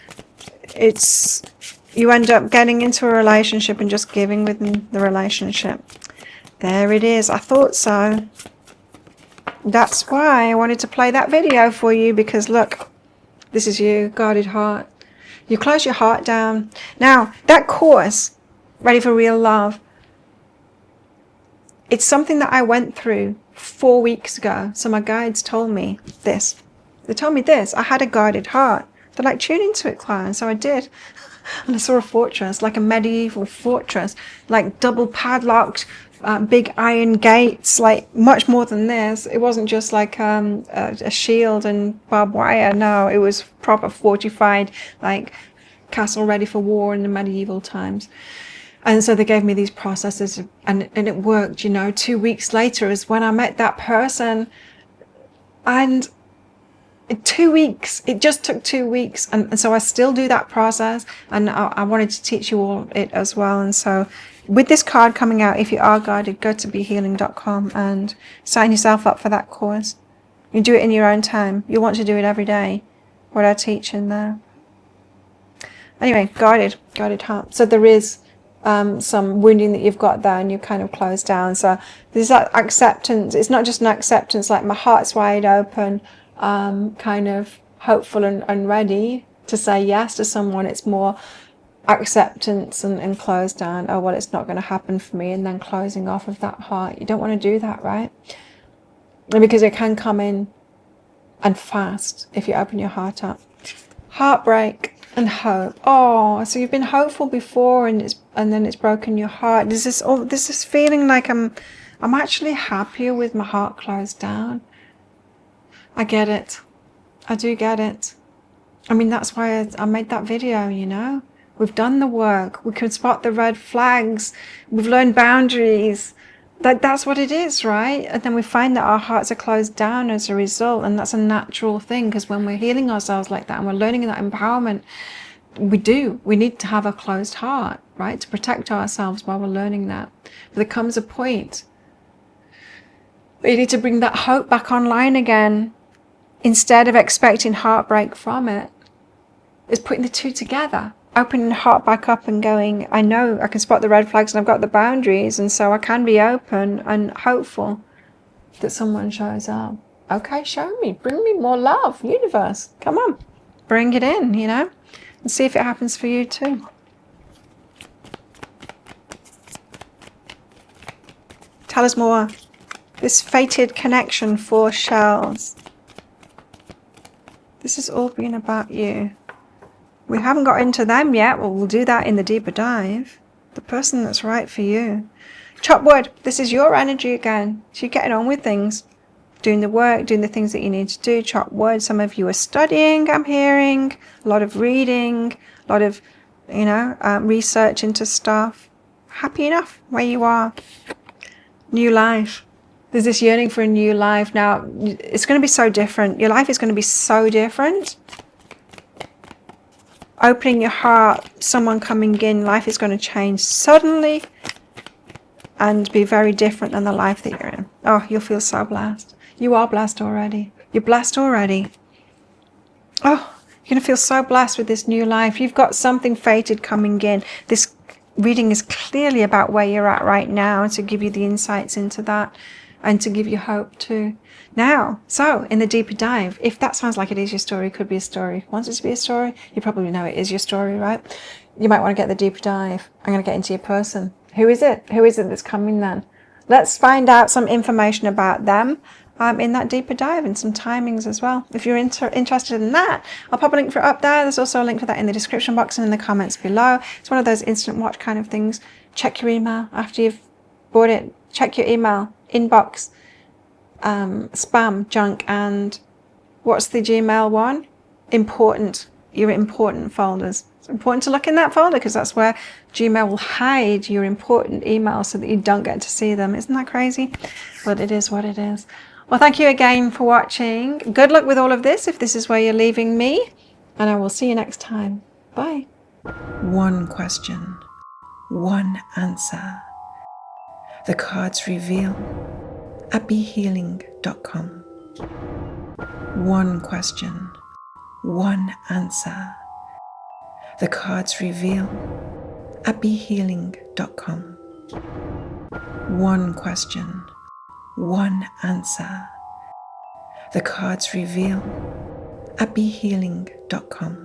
[SPEAKER 1] You end up getting into a relationship and just giving within the relationship. There it is. I thought so. That's why I wanted to play that video for you, because look, this is you, guarded heart. You close your heart down. Now, that course, Ready for Real Love, it's something that I went through 4 weeks ago. So my guides told me this. They told me this. I had a guarded heart. They're like, tune into it, Claire. And so I did. And I saw a fortress, like a medieval fortress, like double padlocked, big iron gates, like much more than this. It wasn't just like a shield and barbed wire. No, it was proper fortified, like castle ready for war in the medieval times. And so they gave me these processes, and it worked. You know, 2 weeks later is when I met that person, and 2 weeks, it just took 2 weeks, and so I still do that process, and I wanted to teach you all it as well. And so with this card coming out, if you are guided, go to BeHealing.com and sign yourself up for that course. You do it in your own time. You want to do it every day, what I teach in there. Anyway, guarded heart. So there is some wounding that you've got there, and you're kind of closed down. So there's that acceptance. It's not just an acceptance like my heart's wide open, kind of hopeful and ready to say yes to someone. It's more acceptance and close down. Oh, well, it's not going to happen for me, and then closing off of that heart. You don't want to do that, right? And because it can come in and fast if you open your heart up. Heartbreak and hope. Oh, so you've been hopeful before, and then it's broken your heart. There's this feeling like I'm actually happier with my heart closed down. I get it. I do get it. I mean, that's why I made that video, you know. We've done the work. We can spot the red flags. We've learned boundaries. That's what it is, right? And then we find that our hearts are closed down as a result. And that's a natural thing, because when we're healing ourselves like that and we're learning that empowerment, We need to have a closed heart, right, to protect ourselves while we're learning that. But there comes a point where you need to bring that hope back online again. Instead of expecting heartbreak from it, is putting the two together, opening the heart back up and going, I know I can spot the red flags and I've got the boundaries, and so I can be open and hopeful that someone shows up. Okay, show me, bring me more love, universe, come on, bring it in, and see if it happens for you too. Tell us more. This fated connection, 4 shells. This has all been about you. We haven't got into them yet. Well, we'll do that in the deeper dive. The person that's right for you. Chop wood. This is your energy again. So you're getting on with things. Doing the work, doing the things that you need to do. Chop wood. Some of you are studying, I'm hearing. A lot of reading. A lot of, research into stuff. Happy enough where you are. New life. There's this yearning for a new life. Now, it's going to be so different. Your life is going to be so different. Opening your heart, someone coming in, life is going to change suddenly and be very different than the life that you're in. Oh, you'll feel so blessed. You are blessed already. You're blessed already. Oh, you're going to feel so blessed with this new life. You've got something fated coming in. This reading is clearly about where you're at right now, to give you the insights into that and to give you hope too. Now, so in the deeper dive, if that sounds like it is your story, it could be a story. Wants it to be a story, you probably know it is your story, right? You might want to get the deeper dive. I'm going to get into your person. Who is it? Who is it that's coming then? Let's find out some information about them in that deeper dive, and some timings as well. If you're interested in that, I'll pop a link for it up there. There's also a link for that in the description box and in the comments below. It's one of those instant watch kind of things. Check your email after you've bought it. Check your email inbox, spam, junk, and what's the Gmail one? Important. Your important folders. It's important to look in that folder because that's where Gmail will hide your important emails so that you don't get to see them. Isn't that crazy? But it is what it is. Well, thank you again for watching. Good luck with all of this if this is where you're leaving me. And I will see you next time. Bye. One question. One answer. The cards reveal at BeHealing.com. One question. One answer. The cards reveal at BeHealing.com. One question. One answer. The cards reveal at BeHealing.com.